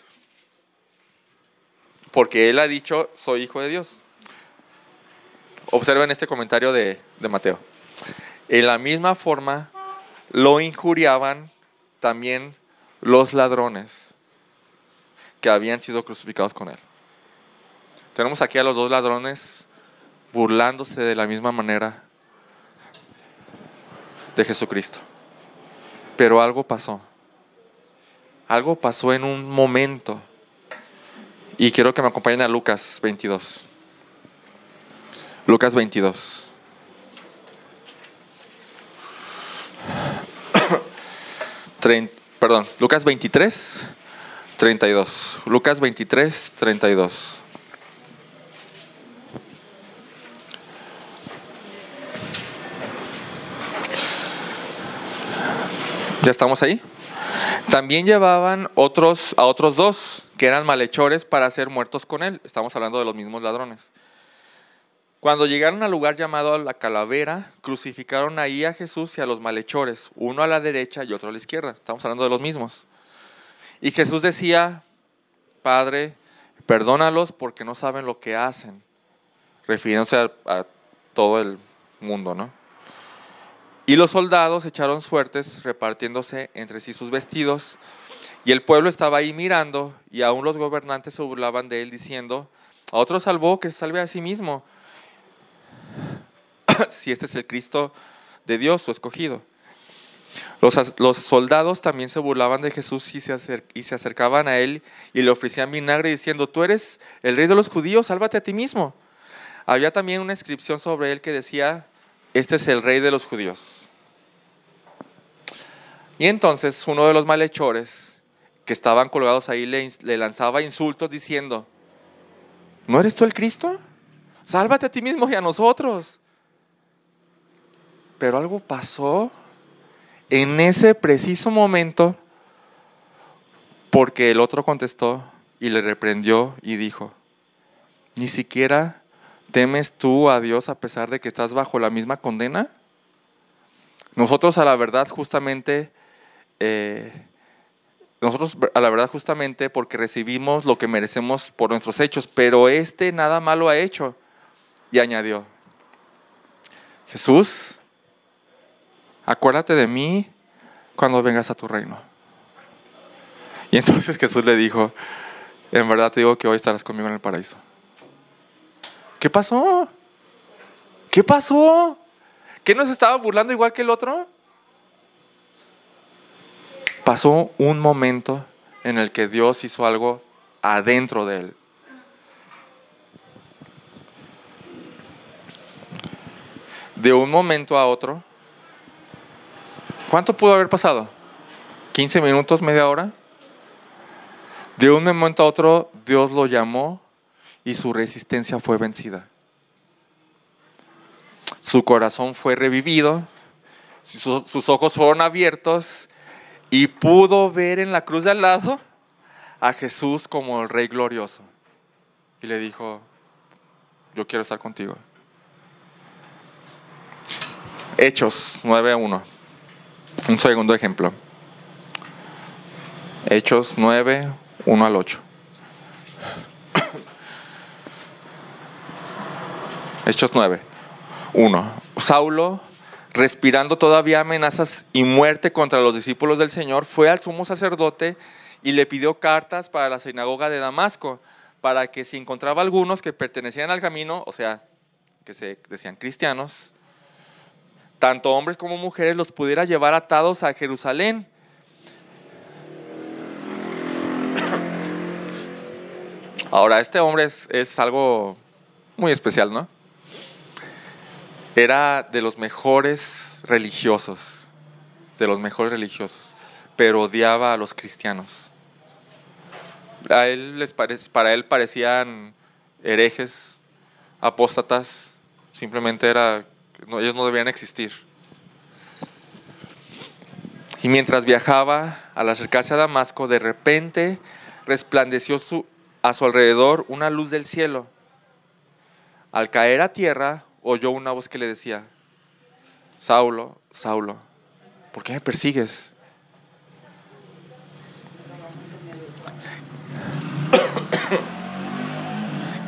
porque Él ha dicho, soy hijo de Dios. Observen este comentario de Mateo. En la misma forma, lo injuriaban también los ladrones que habían sido crucificados con Él. Tenemos aquí a los 2 ladrones burlándose de la misma manera de Jesucristo. Pero algo pasó. Algo pasó en un momento. Y quiero que me acompañen a Lucas 22. Lucas 22. Lucas 23, 32. Lucas 23, 32. ¿Ya estamos ahí? También llevaban a otros 2 que eran malhechores para ser muertos con Él. Estamos hablando de los mismos ladrones. Cuando llegaron al lugar llamado La Calavera, crucificaron ahí a Jesús y a los malhechores, uno a la derecha y otro a la izquierda. Estamos hablando de los mismos. Y Jesús decía, Padre, perdónalos porque no saben lo que hacen. Refiriéndose a todo el mundo, ¿no? Y los soldados echaron suertes repartiéndose entre sí sus vestidos. Y el pueblo estaba ahí mirando y aún los gobernantes se burlaban de Él diciendo, a otro salvó, que se salve a sí mismo. Si este es el Cristo de Dios, su escogido. Los soldados también se burlaban de Jesús y se acercaban a él y le ofrecían vinagre diciendo: tú eres el rey de los judíos, sálvate a ti mismo. Había también una inscripción sobre él que decía: este es el rey de los judíos. Y entonces uno de los malhechores que estaban colgados ahí le lanzaba insultos diciendo: ¿no eres tú el Cristo? Sálvate a ti mismo y a nosotros. Pero algo pasó en ese preciso momento, porque el otro contestó y le reprendió y dijo: ¿ni siquiera temes tú a Dios a pesar de que estás bajo la misma condena? Nosotros a la verdad justamente porque recibimos lo que merecemos por nuestros hechos, pero este nada malo ha hecho. Y añadió: Jesús, acuérdate de mí cuando vengas a tu reino. Y entonces Jesús le dijo: en verdad te digo que hoy estarás conmigo en el paraíso. ¿Qué pasó? ¿Qué pasó? ¿Qué nos estaba burlando igual que el otro? Pasó un momento en el que Dios hizo algo adentro de él. De un momento a otro, ¿cuánto pudo haber pasado? ¿15 minutos, media hora? De un momento a otro, Dios lo llamó y su resistencia fue vencida. Su corazón fue revivido, sus ojos fueron abiertos y pudo ver en la cruz de al lado a Jesús como el Rey glorioso. Y le dijo: yo quiero estar contigo. Hechos 9:1. Un segundo ejemplo. Hechos 9:1 al 8. Hechos 9:1. Saulo, respirando todavía amenazas y muerte contra los discípulos del Señor, fue al sumo sacerdote y le pidió cartas para la sinagoga de Damasco, para que si encontraba algunos que pertenecían al camino, o sea, que se decían cristianos, tanto hombres como mujeres, los pudiera llevar atados a Jerusalén. Ahora, este hombre es algo muy especial, ¿no? Era de los mejores religiosos, pero odiaba a los cristianos. Para él parecían herejes, apóstatas, simplemente ellos no debían existir. Y mientras viajaba, al acercarse a Damasco, de repente resplandeció a su alrededor una luz del cielo. Al caer a tierra, oyó una voz que le decía: Saulo, Saulo, ¿por qué me persigues?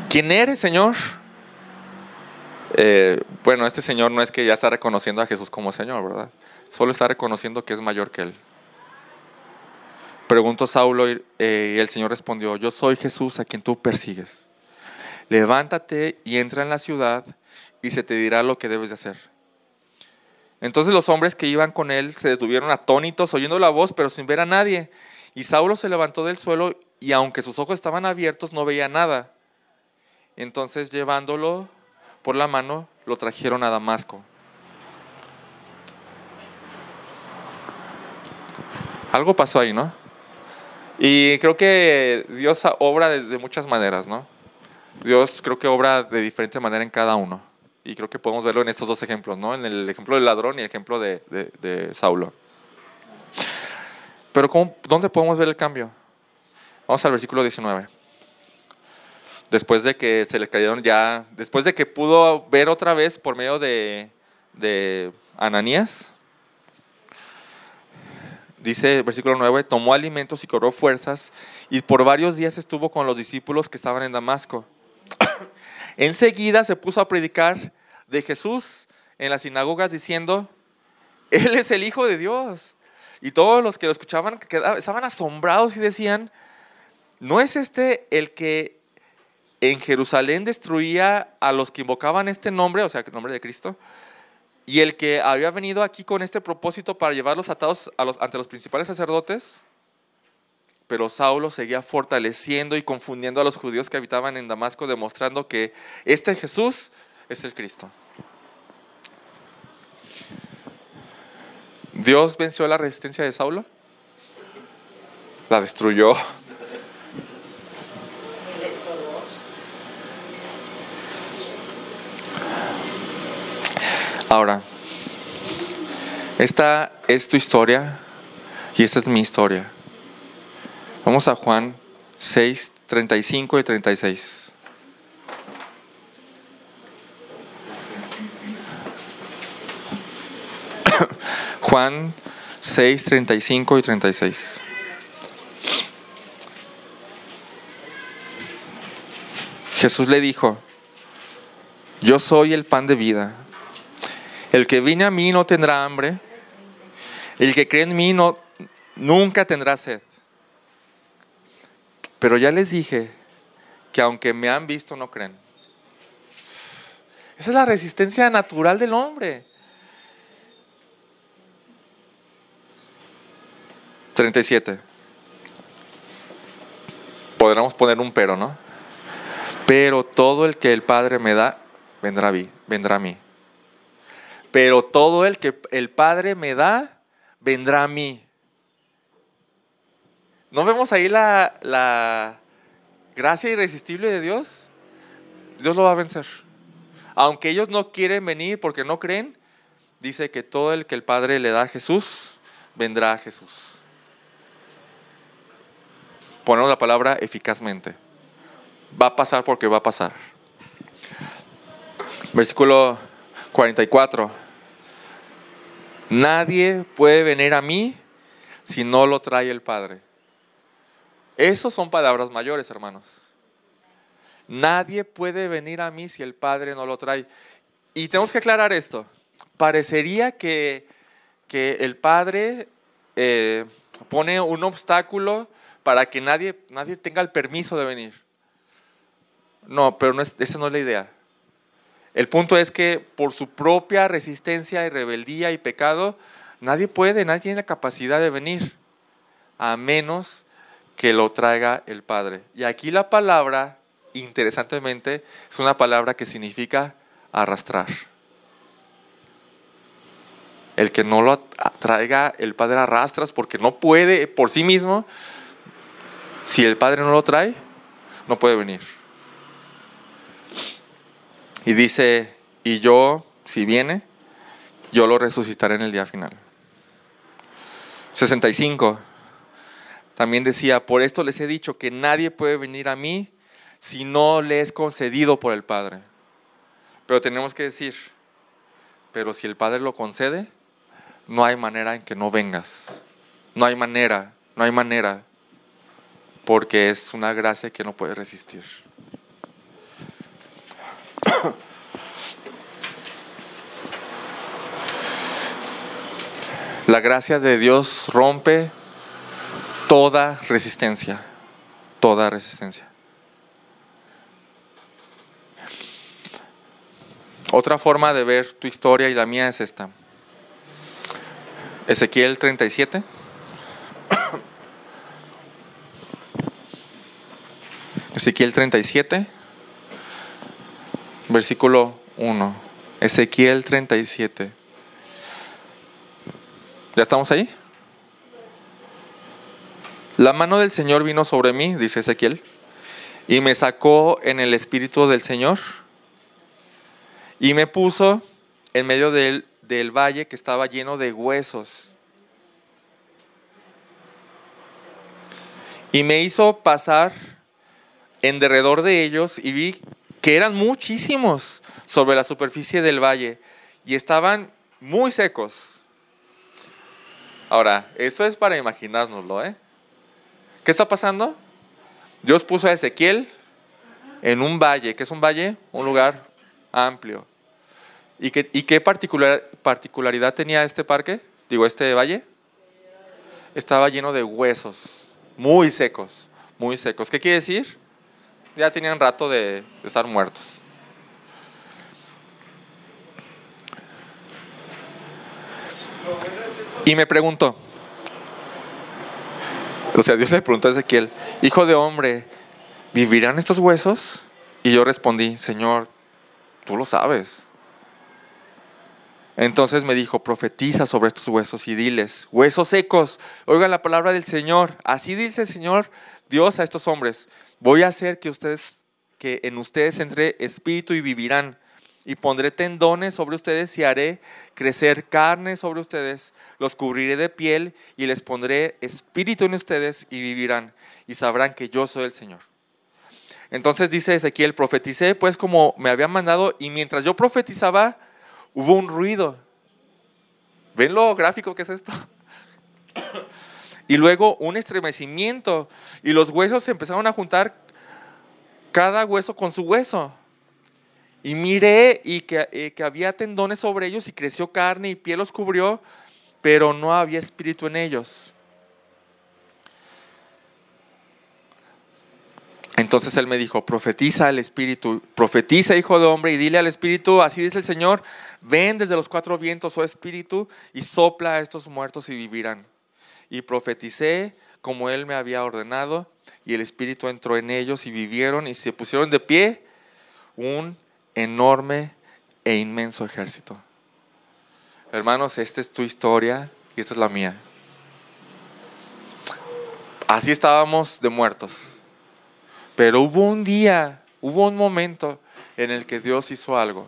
¿Quién eres, Señor? Bueno, este señor no es que ya está reconociendo a Jesús como Señor, ¿verdad? Solo está reconociendo que es mayor que él. Preguntó Saulo y el Señor respondió: yo soy Jesús a quien tú persigues. Levántate y entra en la ciudad y se te dirá lo que debes de hacer. Entonces los hombres que iban con él se detuvieron atónitos, oyendo la voz, pero sin ver a nadie. Y Saulo se levantó del suelo y aunque sus ojos estaban abiertos, no veía nada. Entonces, llevándolo por la mano, lo trajeron a Damasco. Algo pasó ahí, ¿no? Y creo que Dios obra de muchas maneras, ¿no? Dios creo que obra de diferente manera en cada uno. Y creo que podemos verlo en estos dos ejemplos, ¿no? En el ejemplo del ladrón y el ejemplo de Saulo. Pero ¿dónde podemos ver el cambio? Vamos al versículo 19. Después de que se le cayeron ya, después de que pudo ver otra vez por medio de Ananías, dice el versículo 9, tomó alimentos y cobró fuerzas y por varios días estuvo con los discípulos que estaban en Damasco. Enseguida se puso a predicar de Jesús en las sinagogas diciendo: Él es el Hijo de Dios. Y todos los que lo escuchaban estaban asombrados y decían: ¿no es este el que en Jerusalén destruía a los que invocaban este nombre, o sea, el nombre de Cristo? Y el que había venido aquí con este propósito para llevarlos atados ante los principales sacerdotes, pero Saulo seguía fortaleciendo y confundiendo a los judíos que habitaban en Damasco, demostrando que este Jesús es el Cristo. ¿Dios venció la resistencia de Saulo? La destruyó. Y le estorbó. Ahora, esta es tu historia y esta es mi historia. Vamos a Juan 6, 35 y 36. Juan 6, 35 y 36. Jesús le dijo: yo soy el pan de vida. El que viene a mí no tendrá hambre. El que cree en mí nunca tendrá sed. Pero ya les dije que aunque me han visto, no creen. Esa es la resistencia natural del hombre. 37. Podríamos poner un pero, ¿no? Pero todo el que el Padre me da, vendrá a mí. Pero todo el que el Padre me da, vendrá a mí. ¿No vemos ahí la gracia irresistible de Dios? Dios lo va a vencer. Aunque ellos no quieren venir porque no creen, dice que todo el que el Padre le da a Jesús, vendrá a Jesús. Ponemos la palabra eficazmente. Va a pasar porque va a pasar. Versículo 44. Nadie puede venir a mí si no lo trae el Padre. Esas son palabras mayores, hermanos. Nadie puede venir a mí si el Padre no lo trae. Y tenemos que aclarar esto. Parecería que el Padre pone un obstáculo para que nadie tenga el permiso de venir. No, pero esa no es la idea. El punto es que por su propia resistencia y rebeldía y pecado, nadie tiene la capacidad de venir, a menos que lo traiga el Padre. Y aquí la palabra, interesantemente, es una palabra que significa arrastrar. El que no lo traiga el Padre arrastras porque no puede por sí mismo. Si el Padre no lo trae, no puede venir. Y dice, y yo, si viene, yo lo resucitaré en el día final. 65. También decía, por esto les he dicho que nadie puede venir a mí si no le es concedido por el Padre. Pero tenemos que decir, pero si el Padre lo concede, no hay manera en que no vengas. No hay manera, porque es una gracia que no puede resistir. La gracia de Dios rompe toda resistencia. Toda resistencia. Otra forma de ver tu historia y la mía es esta. Ezequiel 37. Ezequiel 37, versículo 1. Ezequiel 37. ¿Ya estamos ahí? La mano del Señor vino sobre mí, dice Ezequiel, y me sacó en el espíritu del Señor y me puso en medio del valle que estaba lleno de huesos. Y me hizo pasar en derredor de ellos y vi que eran muchísimos sobre la superficie del valle y estaban muy secos. Ahora, esto es para imaginárnoslo, ¿eh? ¿Qué está pasando? Dios puso a Ezequiel en un valle. ¿Qué es un valle? Un lugar amplio. ¿Y qué particularidad tenía este parque? Este valle. Estaba lleno de huesos, muy secos, muy secos. ¿Qué quiere decir? Ya tenían rato de estar muertos. Y me preguntó, o sea, Dios le preguntó a Ezequiel, hijo de hombre, ¿vivirán estos huesos? Y yo respondí, Señor, tú lo sabes. Entonces me dijo, profetiza sobre estos huesos y diles, huesos secos, oigan la palabra del Señor. Así dice el Señor Dios a estos hombres, voy a hacer que en ustedes entre espíritu y vivirán. Y pondré tendones sobre ustedes y haré crecer carne sobre ustedes. Los cubriré de piel y les pondré espíritu en ustedes y vivirán. Y sabrán que yo soy el Señor. Entonces dice Ezequiel, profeticé pues como me habían mandado, y mientras yo profetizaba, hubo un ruido. ¿Ven lo gráfico que es esto? Y luego un estremecimiento, y los huesos se empezaron a juntar, cada hueso con su hueso. Y miré y que había tendones sobre ellos, y creció carne y piel los cubrió, pero no había espíritu en ellos. Entonces él me dijo, profetiza al espíritu, profetiza, hijo de hombre, y dile al espíritu, así dice el Señor, ven desde los cuatro vientos, oh espíritu, y sopla a estos muertos y vivirán. Y profeticé como él me había ordenado, y el espíritu entró en ellos y vivieron y se pusieron de pie un enorme e inmenso ejército. Hermanos, esta es tu historia y esta es la mía. Así estábamos de muertos. Pero hubo un día, hubo un momento en el que Dios hizo algo.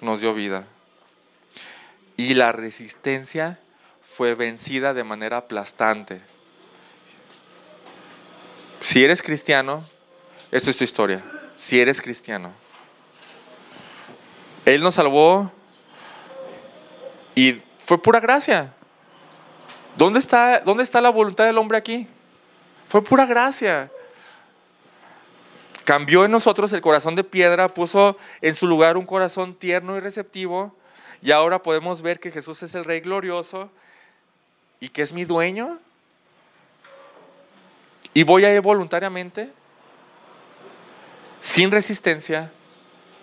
Nos dio vida. Y la resistencia fue vencida de manera aplastante. Si eres cristiano, esta es tu historia. Si eres cristiano, Él nos salvó y fue pura gracia. ¿Dónde está la voluntad del hombre aquí? Fue pura gracia. Cambió en nosotros el corazón de piedra, puso en su lugar un corazón tierno y receptivo, y ahora podemos ver que Jesús es el Rey glorioso y que es mi dueño. Y voy a ir voluntariamente, sin resistencia,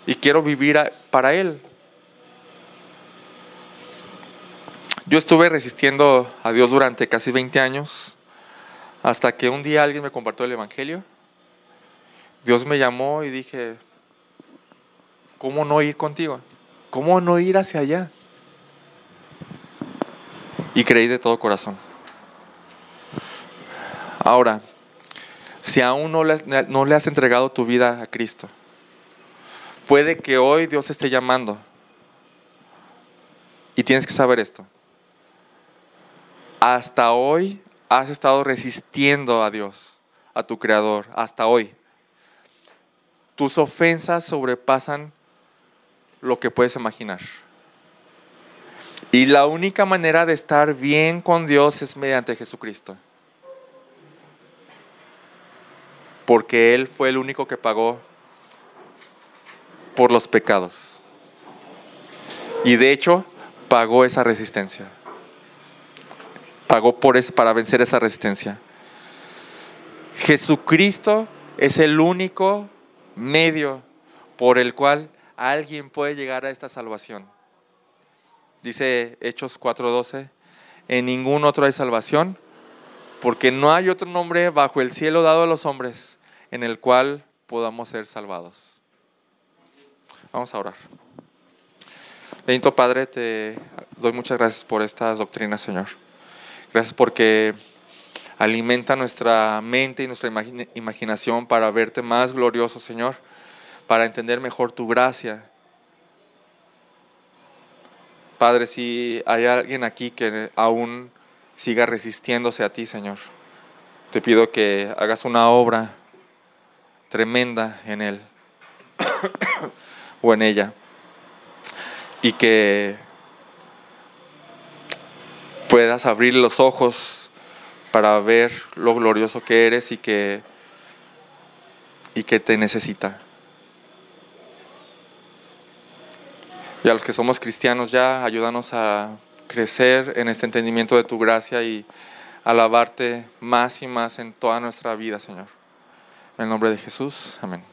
y quiero vivir para Él. Yo estuve resistiendo a Dios durante casi 20 años, hasta que un día alguien me compartió el Evangelio. Dios me llamó y dije, ¿cómo no ir contigo? ¿Cómo no ir hacia allá? Y creí de todo corazón. Ahora, si aún no le has entregado tu vida a Cristo, puede que hoy Dios te esté llamando. Y tienes que saber esto. Hasta hoy has estado resistiendo a Dios, a tu Creador, hasta hoy. Tus ofensas sobrepasan lo que puedes imaginar. Y la única manera de estar bien con Dios es mediante Jesucristo. Porque Él fue el único que pagó por los pecados. Y de hecho, pagó esa resistencia. Pagó para vencer esa resistencia. Jesucristo es el único medio por el cual alguien puede llegar a esta salvación. Dice Hechos 4:12, en ningún otro hay salvación, porque no hay otro nombre bajo el cielo dado a los hombres en el cual podamos ser salvados. Vamos a orar. Bendito Padre, te doy muchas gracias por estas doctrinas, Señor. Gracias porque alimenta nuestra mente y nuestra imaginación para verte más glorioso, Señor, para entender mejor tu gracia. Padre, si hay alguien aquí que aún siga resistiéndose a ti, Señor, te pido que hagas una obra tremenda en él o en ella, y que puedas abrir los ojos para ver lo glorioso que eres y que te necesita. Y a los que somos cristianos ya, ayúdanos a crecer en este entendimiento de tu gracia y alabarte más y más en toda nuestra vida, Señor. En el nombre de Jesús, amén.